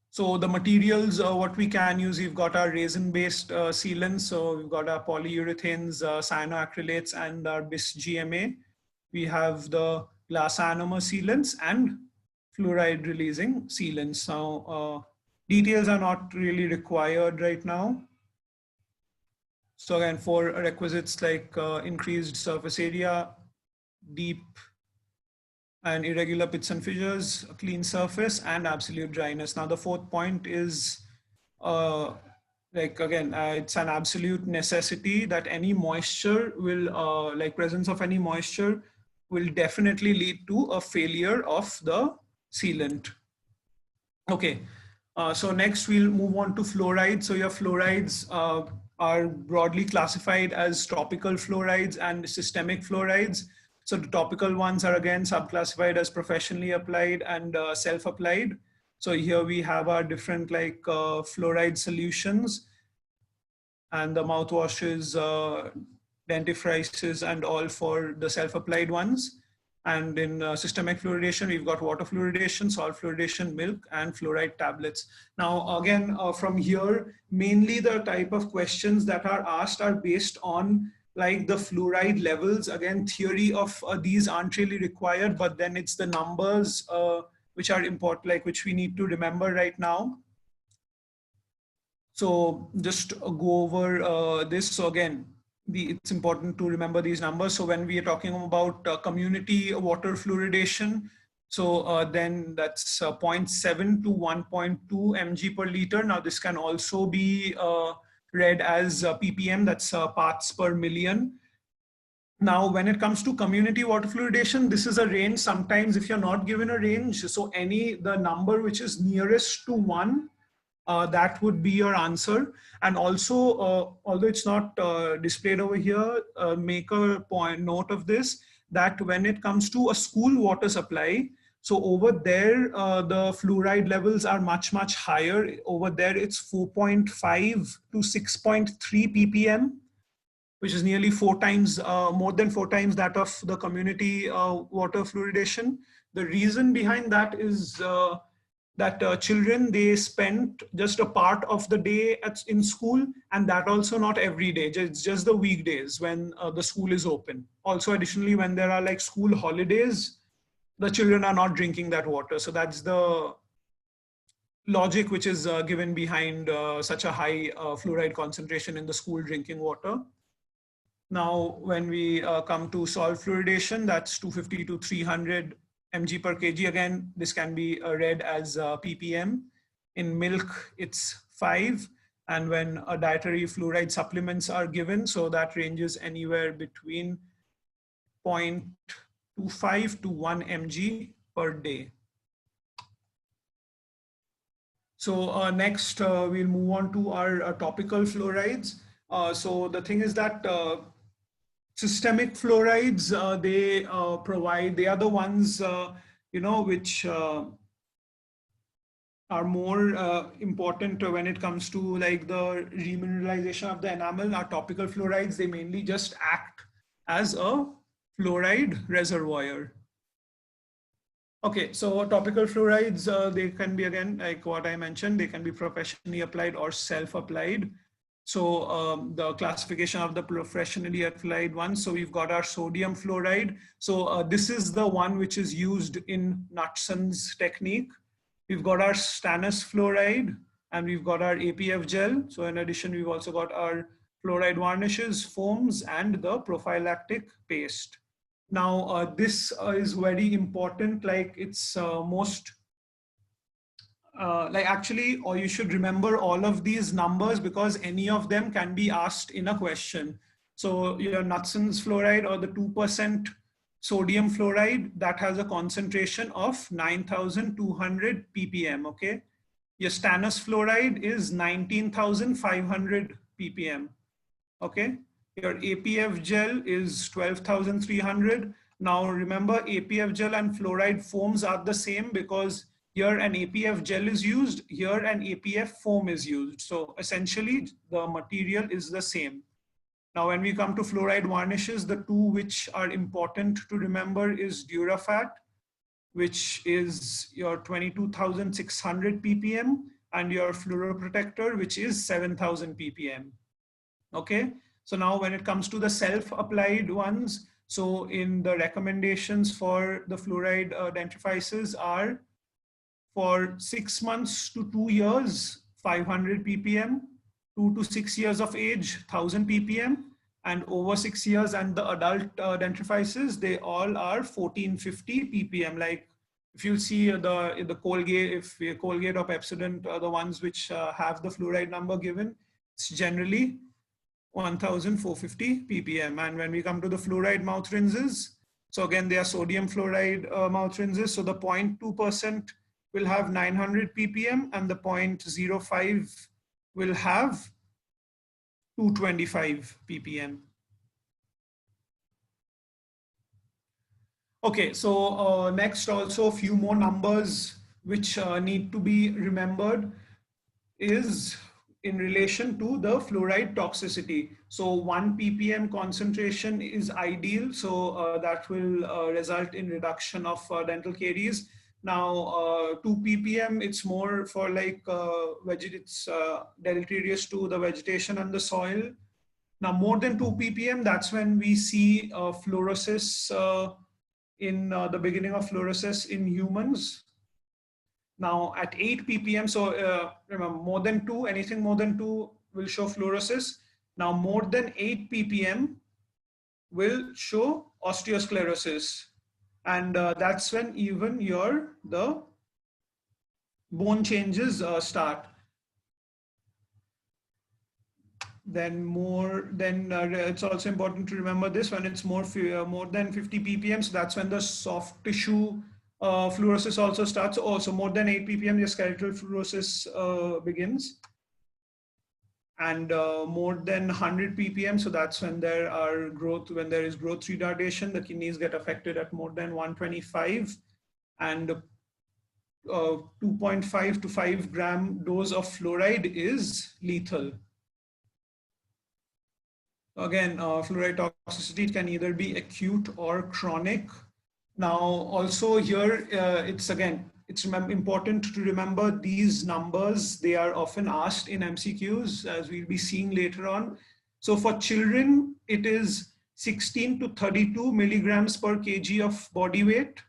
So the materials, what we can use, we've got our resin-based sealants. So we've got our polyurethanes, cyanoacrylates, and our bis-GMA. We have the glass ionomer sealants and fluoride-releasing sealants. Now, details are not really required right now. So again, for requisites like increased surface area, deep and irregular pits and fissures, a clean surface, and absolute dryness. Now the fourth point is it's an absolute necessity that any moisture will, presence of any moisture will definitely lead to a failure of the sealant. Okay, so next we'll move on to fluorides. So your fluorides are broadly classified as topical fluorides and systemic fluorides. So the topical ones are again subclassified as professionally applied and self-applied. So here we have our different fluoride solutions and the mouthwashes, dentifrices, and all for the self-applied ones. And in systemic fluoridation, we've got water fluoridation, salt fluoridation, milk, and fluoride tablets. Now, again, from here, mainly the type of questions that are asked are based on like the fluoride levels. Again, theory of these aren't really required, but then it's the numbers which are important, which we need to remember right now. So just go over this. So again, it's important to remember these numbers. So when we are talking about community water fluoridation, so then that's 0.7 to 1.2 mg per liter. Now this can also be read as ppm, that's parts per million. Now, when it comes to community water fluoridation, this is a range. Sometimes if you're not given a range, so the number which is nearest to 1, that would be your answer. And also, although it's not displayed over here, make a note of this, that when it comes to a school water supply, so over there, the fluoride levels are much, much higher. Over there, it's 4.5 to 6.3 ppm, which is nearly 4 times, more than 4 times that of the community water fluoridation. The reason behind that is that children, they spend just a part of the day in school, and that also not every day. It's just the weekdays when the school is open. Also, additionally, when there are like school holidays, the children are not drinking that water. So that's the logic which is given behind such a high fluoride concentration in the school drinking water. Now, when we come to salt fluoridation, that's 250 to 300 mg per kg. Again, this can be read as ppm. In milk, it's 5. And when dietary fluoride supplements are given, so that ranges anywhere between 0.25 to 1 mg per day. So next, we'll move on to our topical fluorides. So the thing is that systemic fluorides, they are the ones, which are more important when it comes to like the remineralization of the enamel. Our topical fluorides, they mainly just act as a fluoride reservoir. Okay, so topical fluorides, they can be, again, like what I mentioned, they can be professionally applied or self-applied. So the classification of the professionally applied ones. So we've got our sodium fluoride. So this is the one which is used in Knudsen's technique. We've got our stannous fluoride, and we've got our APF gel. So in addition, we've also got our fluoride varnishes, foams, and the prophylactic paste. Now, this is very important, like it's most, or you should remember all of these numbers because any of them can be asked in a question. So your Knudsen's fluoride, or the 2% sodium fluoride, that has a concentration of 9,200 ppm, okay? Your stannous fluoride is 19,500 ppm, okay? Your APF gel is 12,300. Now remember, APF gel and fluoride foams are the same because here an APF gel is used, here an APF foam is used. So essentially the material is the same. Now when we come to fluoride varnishes, the two which are important to remember is Durafat, which is your 22,600 ppm, and your fluoroprotector, which is 7,000 ppm, okay? So now when it comes to the self-applied ones, so in the recommendations for the fluoride dentifrices are for 6 months to 2 years, 500 ppm, 2 to 6 years of age, 1000 ppm, and over 6 years and the adult dentifrices, they all are 1450 ppm. Like if you see the Colgate, if Colgate or Pepsodent are the ones which have the fluoride number given, it's generally 1450 ppm. And when we come to the fluoride mouth rinses, so again, they are sodium fluoride mouth rinses. So the 0.2% will have 900 ppm, and the 0.05 will have 225 ppm. Okay, so next also a few more numbers which need to be remembered is in relation to the fluoride toxicity. So 1 ppm concentration is ideal. So that will result in reduction of dental caries. Now 2 ppm, it's more for like it's deleterious to the vegetation and the soil. Now more than 2 ppm, that's when we see fluorosis in the beginning of fluorosis in humans. Now at 8 ppm, so remember more than 2, anything more than 2 will show fluorosis. Now more than 8 ppm will show osteosclerosis. And that's when even the bone changes start. Then it's also important to remember this, when it's more than 50 ppm, so that's when the soft tissue fluorosis also starts. Also more than 8 ppm, the skeletal fluorosis begins. And more than 100 ppm, so that's when there is growth retardation. The kidneys get affected at more than 125, and 2.5 to 5 gram dose of fluoride is lethal. Again, fluoride toxicity can either be acute or chronic. Now, also here, it's important to remember these numbers. They are often asked in MCQs, as we'll be seeing later on. So for children, it is 16 to 32 milligrams per kg of body weight.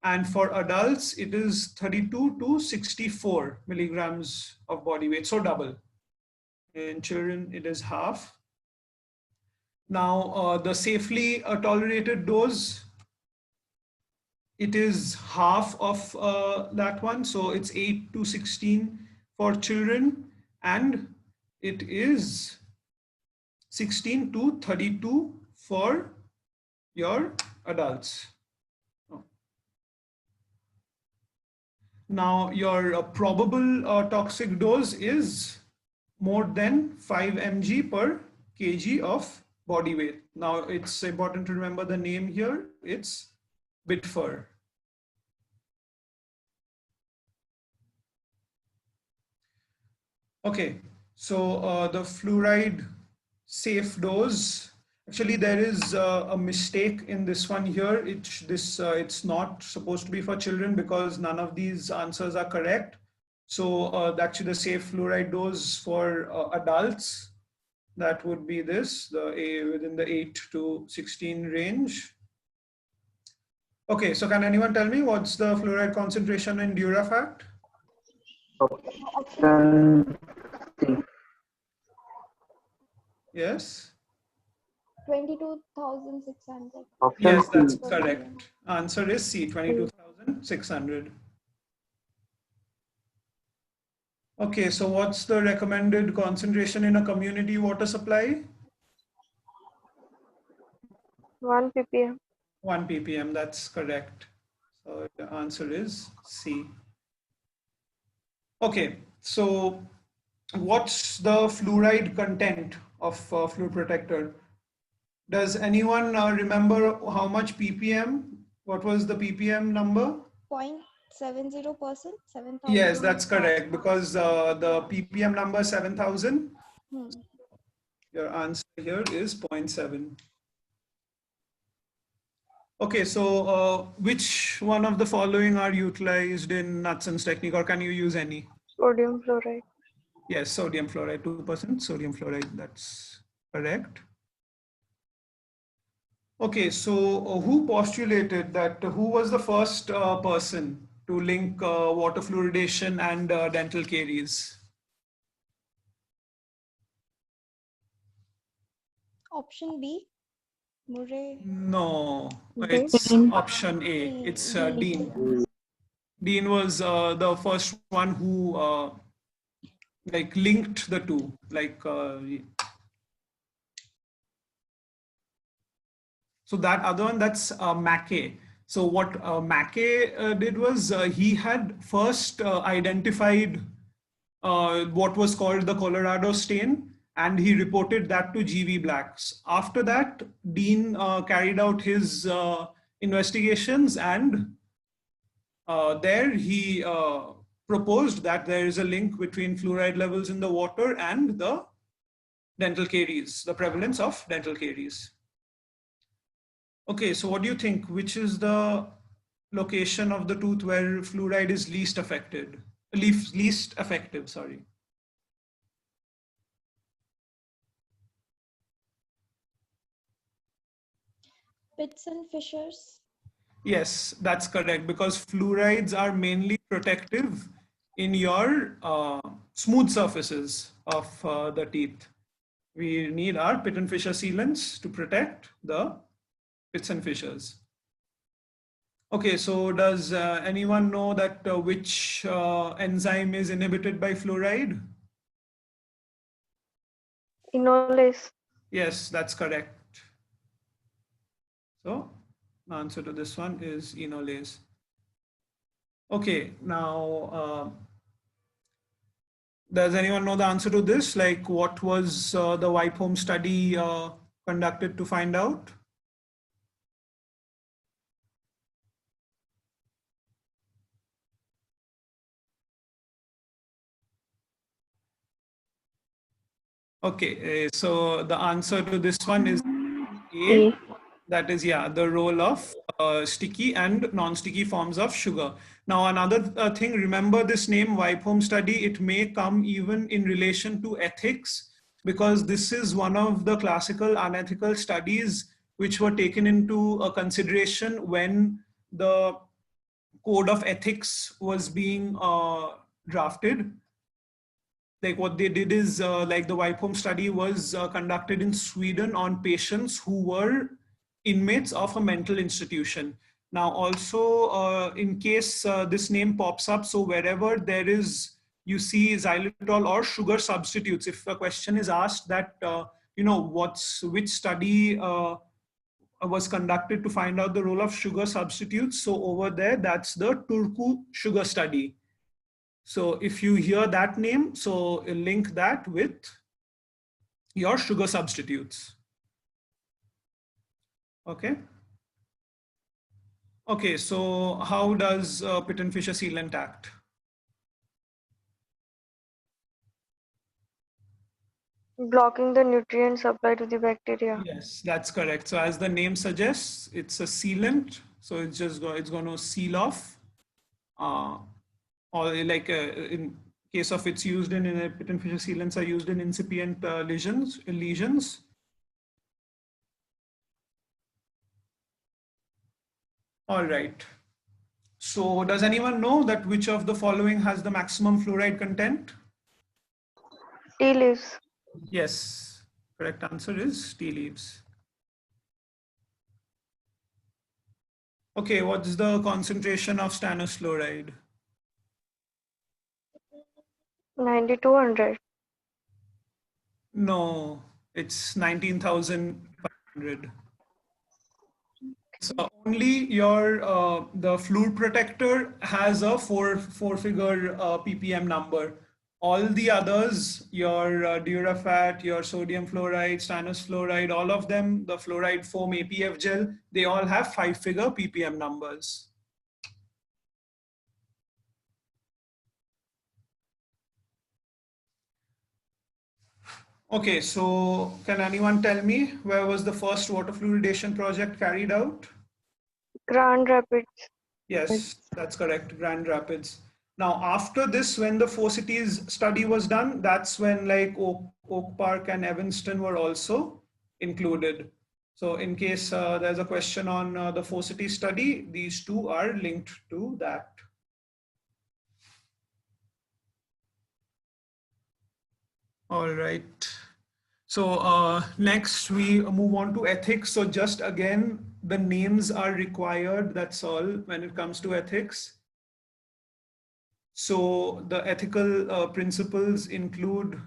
And for adults, it is 32 to 64 milligrams of body weight, so double. In children, it is half. Now, the safely tolerated dose, it is half of that one. So it's 8 to 16 for children, and it is 16 to 32 for your adults. Now, your probable toxic dose is more than 5 mg per kg of body weight. Now, it's important to remember the name here. It's Bitfur. Okay, so the fluoride safe dose, actually there is a mistake in this one here. It's not supposed to be for children, because none of these answers are correct. So actually the safe fluoride dose for adults, that would be this, within the 8 to 16 range. Okay, so can anyone tell me what's the fluoride concentration in Durafact? Option C. Yes? 22,600. Option Yes, that's C. correct. Answer is C, 22,600. Okay, so what's the recommended concentration in a community water supply? 1 ppm. 1 ppm, that's correct. So the answer is C. Okay, so what's the fluoride content of fluid protector? Does anyone remember how much ppm? What was the ppm number? 0.70%, 7,000. Yes, that's correct, because the ppm number 7,000. Your answer here is 0.7. Okay, so which one of the following are utilized in Knutson's technique, or can you use any? Sodium fluoride. Yes, sodium fluoride, 2% sodium fluoride, that's correct. Okay, so who postulated that, who was the first person to link water fluoridation and dental caries? Option B, Murray. No, Dean? it's option A, it's Dean. Dean was the first one who linked the two, so that other one, that's Mackay. So what Mackay did was he had first identified what was called the Colorado stain, and he reported that to G.V. Blacks. After that, Dean carried out his investigations, and there he proposed that there is a link between fluoride levels in the water and the dental caries, the prevalence of dental caries. Okay, so what do you think? Which is the location of the tooth where fluoride is least affected? Least effective, sorry. Pits and fissures. Yes, that's correct, because fluorides are mainly protective in your smooth surfaces of the teeth. We need our pit and fissure sealants to protect the pits and fissures. Okay, so does anyone know that which enzyme is inhibited by fluoride? Enolase. Yes, that's correct. So the answer to this one is enolase. Okay, now does anyone know the answer to this? Like, what was the Wycombe study conducted to find out? Okay, so the answer to this one is A. A. That is, yeah, the role of sticky and non-sticky forms of sugar. Now, another thing, remember this name, Wycombe study, it may come even in relation to ethics, because this is one of the classical unethical studies which were taken into consideration when the code of ethics was being drafted. Like, what they did is, like, the Wycombe study was conducted in Sweden on patients who were inmates of a mental institution. Now, also, in case this name pops up, so wherever there is, you see xylitol or sugar substitutes, if a question is asked that, which study was conducted to find out the role of sugar substitutes, so over there, that's the Turku sugar study. So if you hear that name, so link that with your sugar substitutes. Okay. Okay, so how does pit and fissure sealant act? Blocking the nutrient supply to the bacteria. Yes, that's correct. So as the name suggests, it's a sealant. So it's going to seal off, or like in case of it's used in pit and fissure sealants are used in incipient lesions. All right. So does anyone know that which of the following has the maximum fluoride content? Tea leaves. Yes, correct answer is tea leaves. Okay, what's the concentration of stannous fluoride? 9200. No, it's 19,500. So only your the fluid protector has a four-figure ppm number. All the others, your Durafat, your sodium fluoride, stannous fluoride, all of them, the fluoride foam APF gel, they all have 5-figure ppm numbers. Okay, so can anyone tell me where was the first water fluoridation project carried out? Grand Rapids. Yes, that's correct, Grand Rapids. Now, after this, when the Four Cities study was done, that's when like Oak Park and Evanston were also included. So in case there's a question on the Four Cities study, these two are linked to that. All right. So next we move on to ethics. So just again, the names are required. That's all when it comes to ethics. So the ethical principles include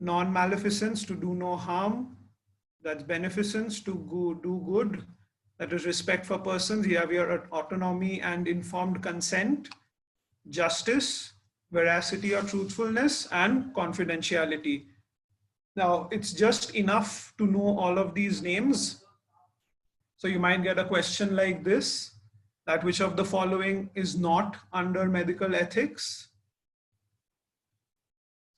non-maleficence, to do no harm. That's beneficence, to do good. That is respect for persons. You have your autonomy and informed consent. Justice, veracity or truthfulness, and confidentiality. Now, it's just enough to know all of these names. So you might get a question like this, that which of the following is not under medical ethics?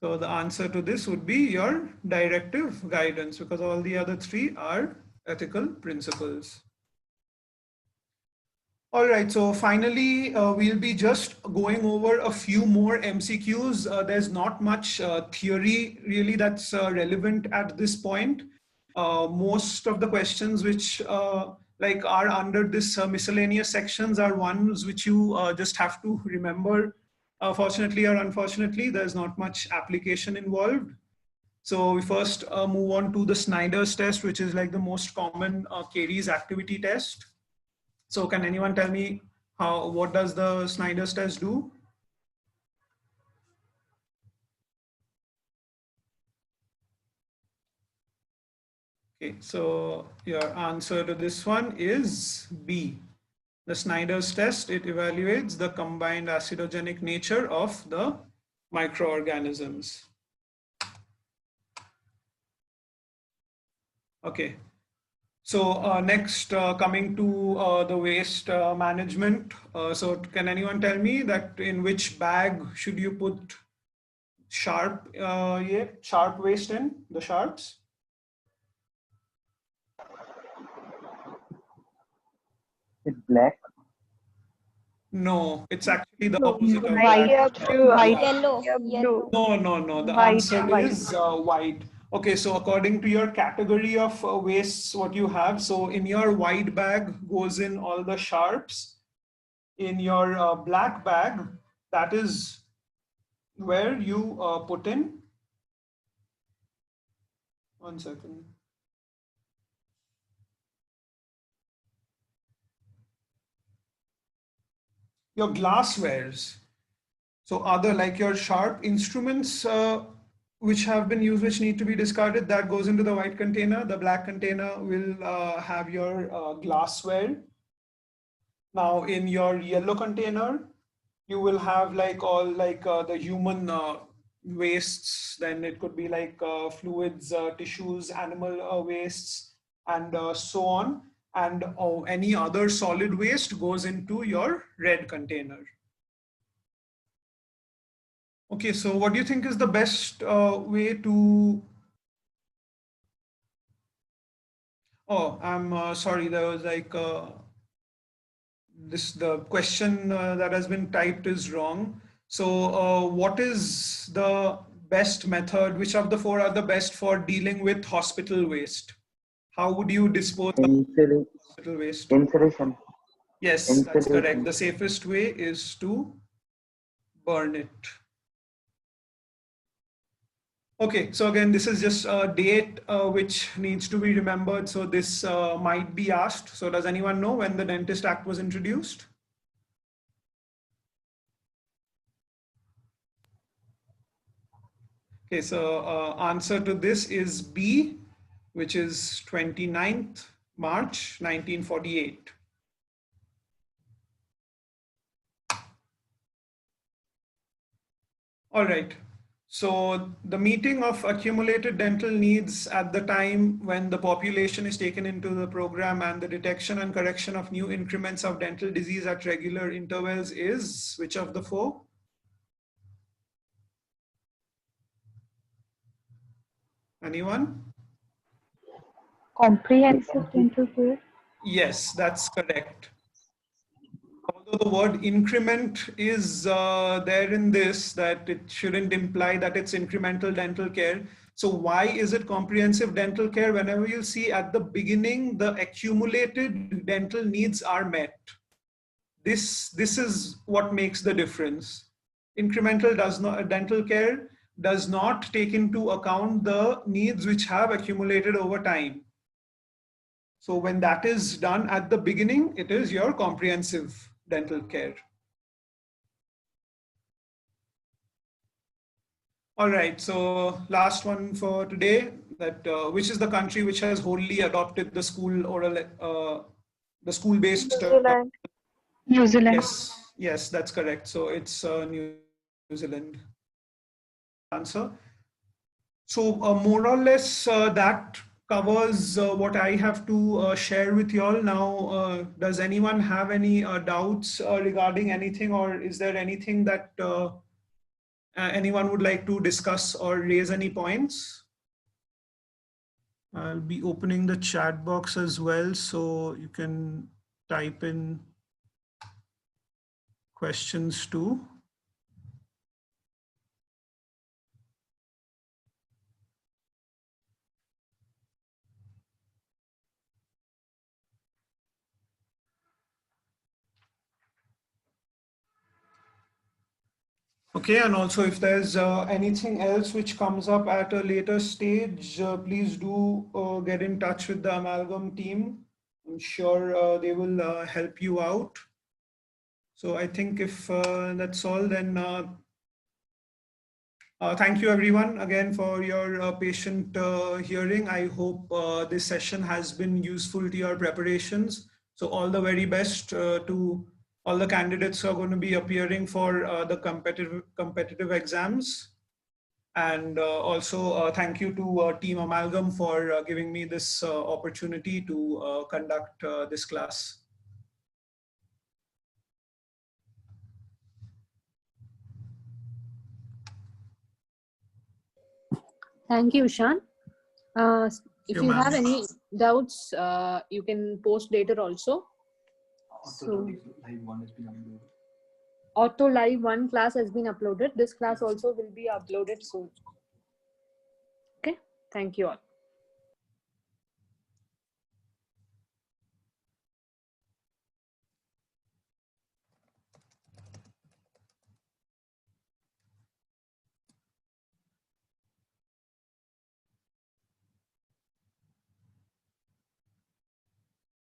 So the answer to this would be your directive guidance, because all the other three are ethical principles. All right, so finally, we'll be just going over a few more MCQs. There's not much theory really that's relevant at this point. Most of the questions which like are under this miscellaneous sections are ones which you just have to remember. Fortunately or unfortunately, there's not much application involved. So we first move on to the Snyder's test, which is like the most common Carey's activity test. So can anyone tell me what does the Snyder's test do? Okay, so your answer to this one is B. The Snyder's test, it evaluates the combined acidogenic nature of the microorganisms. Okay, so next coming to the waste management. So can anyone tell me that in which bag should you put sharp waste in, the sharps? It's black. No, it's actually the No, opposite of white. Yeah, that. blue. Yellow. Yeah, blue. No. The White, answer white. is white. Okay, so according to your category of wastes, what you have, so in your white bag goes in all the sharps. In your black bag, that is where you put in. 1 second. Your glasswares. So other like your sharp instruments which have been used, which need to be discarded, that goes into the white container. The black container will have your glassware. Now in your yellow container, you will have like all like the human wastes. Then it could be like fluids, tissues, animal wastes, and so on. And any other solid waste goes into your red container. Okay, so what do you think is the best way to? Oh, I'm sorry. There was like the question that has been typed is wrong. So, what is the best method? Which of the four are the best for dealing with hospital waste? How would you dispose of hospital waste? Incineration. Yes, that's correct. The safest way is to burn it. Okay, so again, this is just a date which needs to be remembered. So this might be asked. So does anyone know when the Dentist Act was introduced? Okay, so answer to this is B, which is 29th March 1948. All right. So the meeting of accumulated dental needs at the time when the population is taken into the program and the detection and correction of new increments of dental disease at regular intervals is which of the four? Anyone? Comprehensive dental care. Yes, that's correct. Although the word increment is there in this, that it shouldn't imply that it's incremental dental care. So why is it comprehensive dental care? Whenever you see at the beginning, the accumulated dental needs are met. This is what makes the difference. Incremental dental care does not take into account the needs which have accumulated over time. So when that is done at the beginning, it is your comprehensive dental care. All right, so last one for today, that which is the country which has wholly adopted the school-based. New Zealand. New Zealand. Yes, that's correct. So it's New Zealand. Answer. So more or less that covers what I have to share with you all. Now, does anyone have any doubts regarding anything, or is there anything that anyone would like to discuss or raise any points? I'll be opening the chat box as well, so you can type in questions too. Okay, and also if there's anything else which comes up at a later stage, please do get in touch with the Amalgam team. I'm sure they will help you out. So I think if that's all, then thank you everyone again for your patient hearing. I hope this session has been useful to your preparations. So all the very best to all the candidates who are going to be appearing for the competitive exams. And also thank you to Team Amalgam for giving me this opportunity to conduct this class. Thank you, Ishan. If you, you ma'am. have any doubts, you can post later also. So, Auto Live 1 class has been uploaded. This class also will be uploaded soon. Okay, thank you all.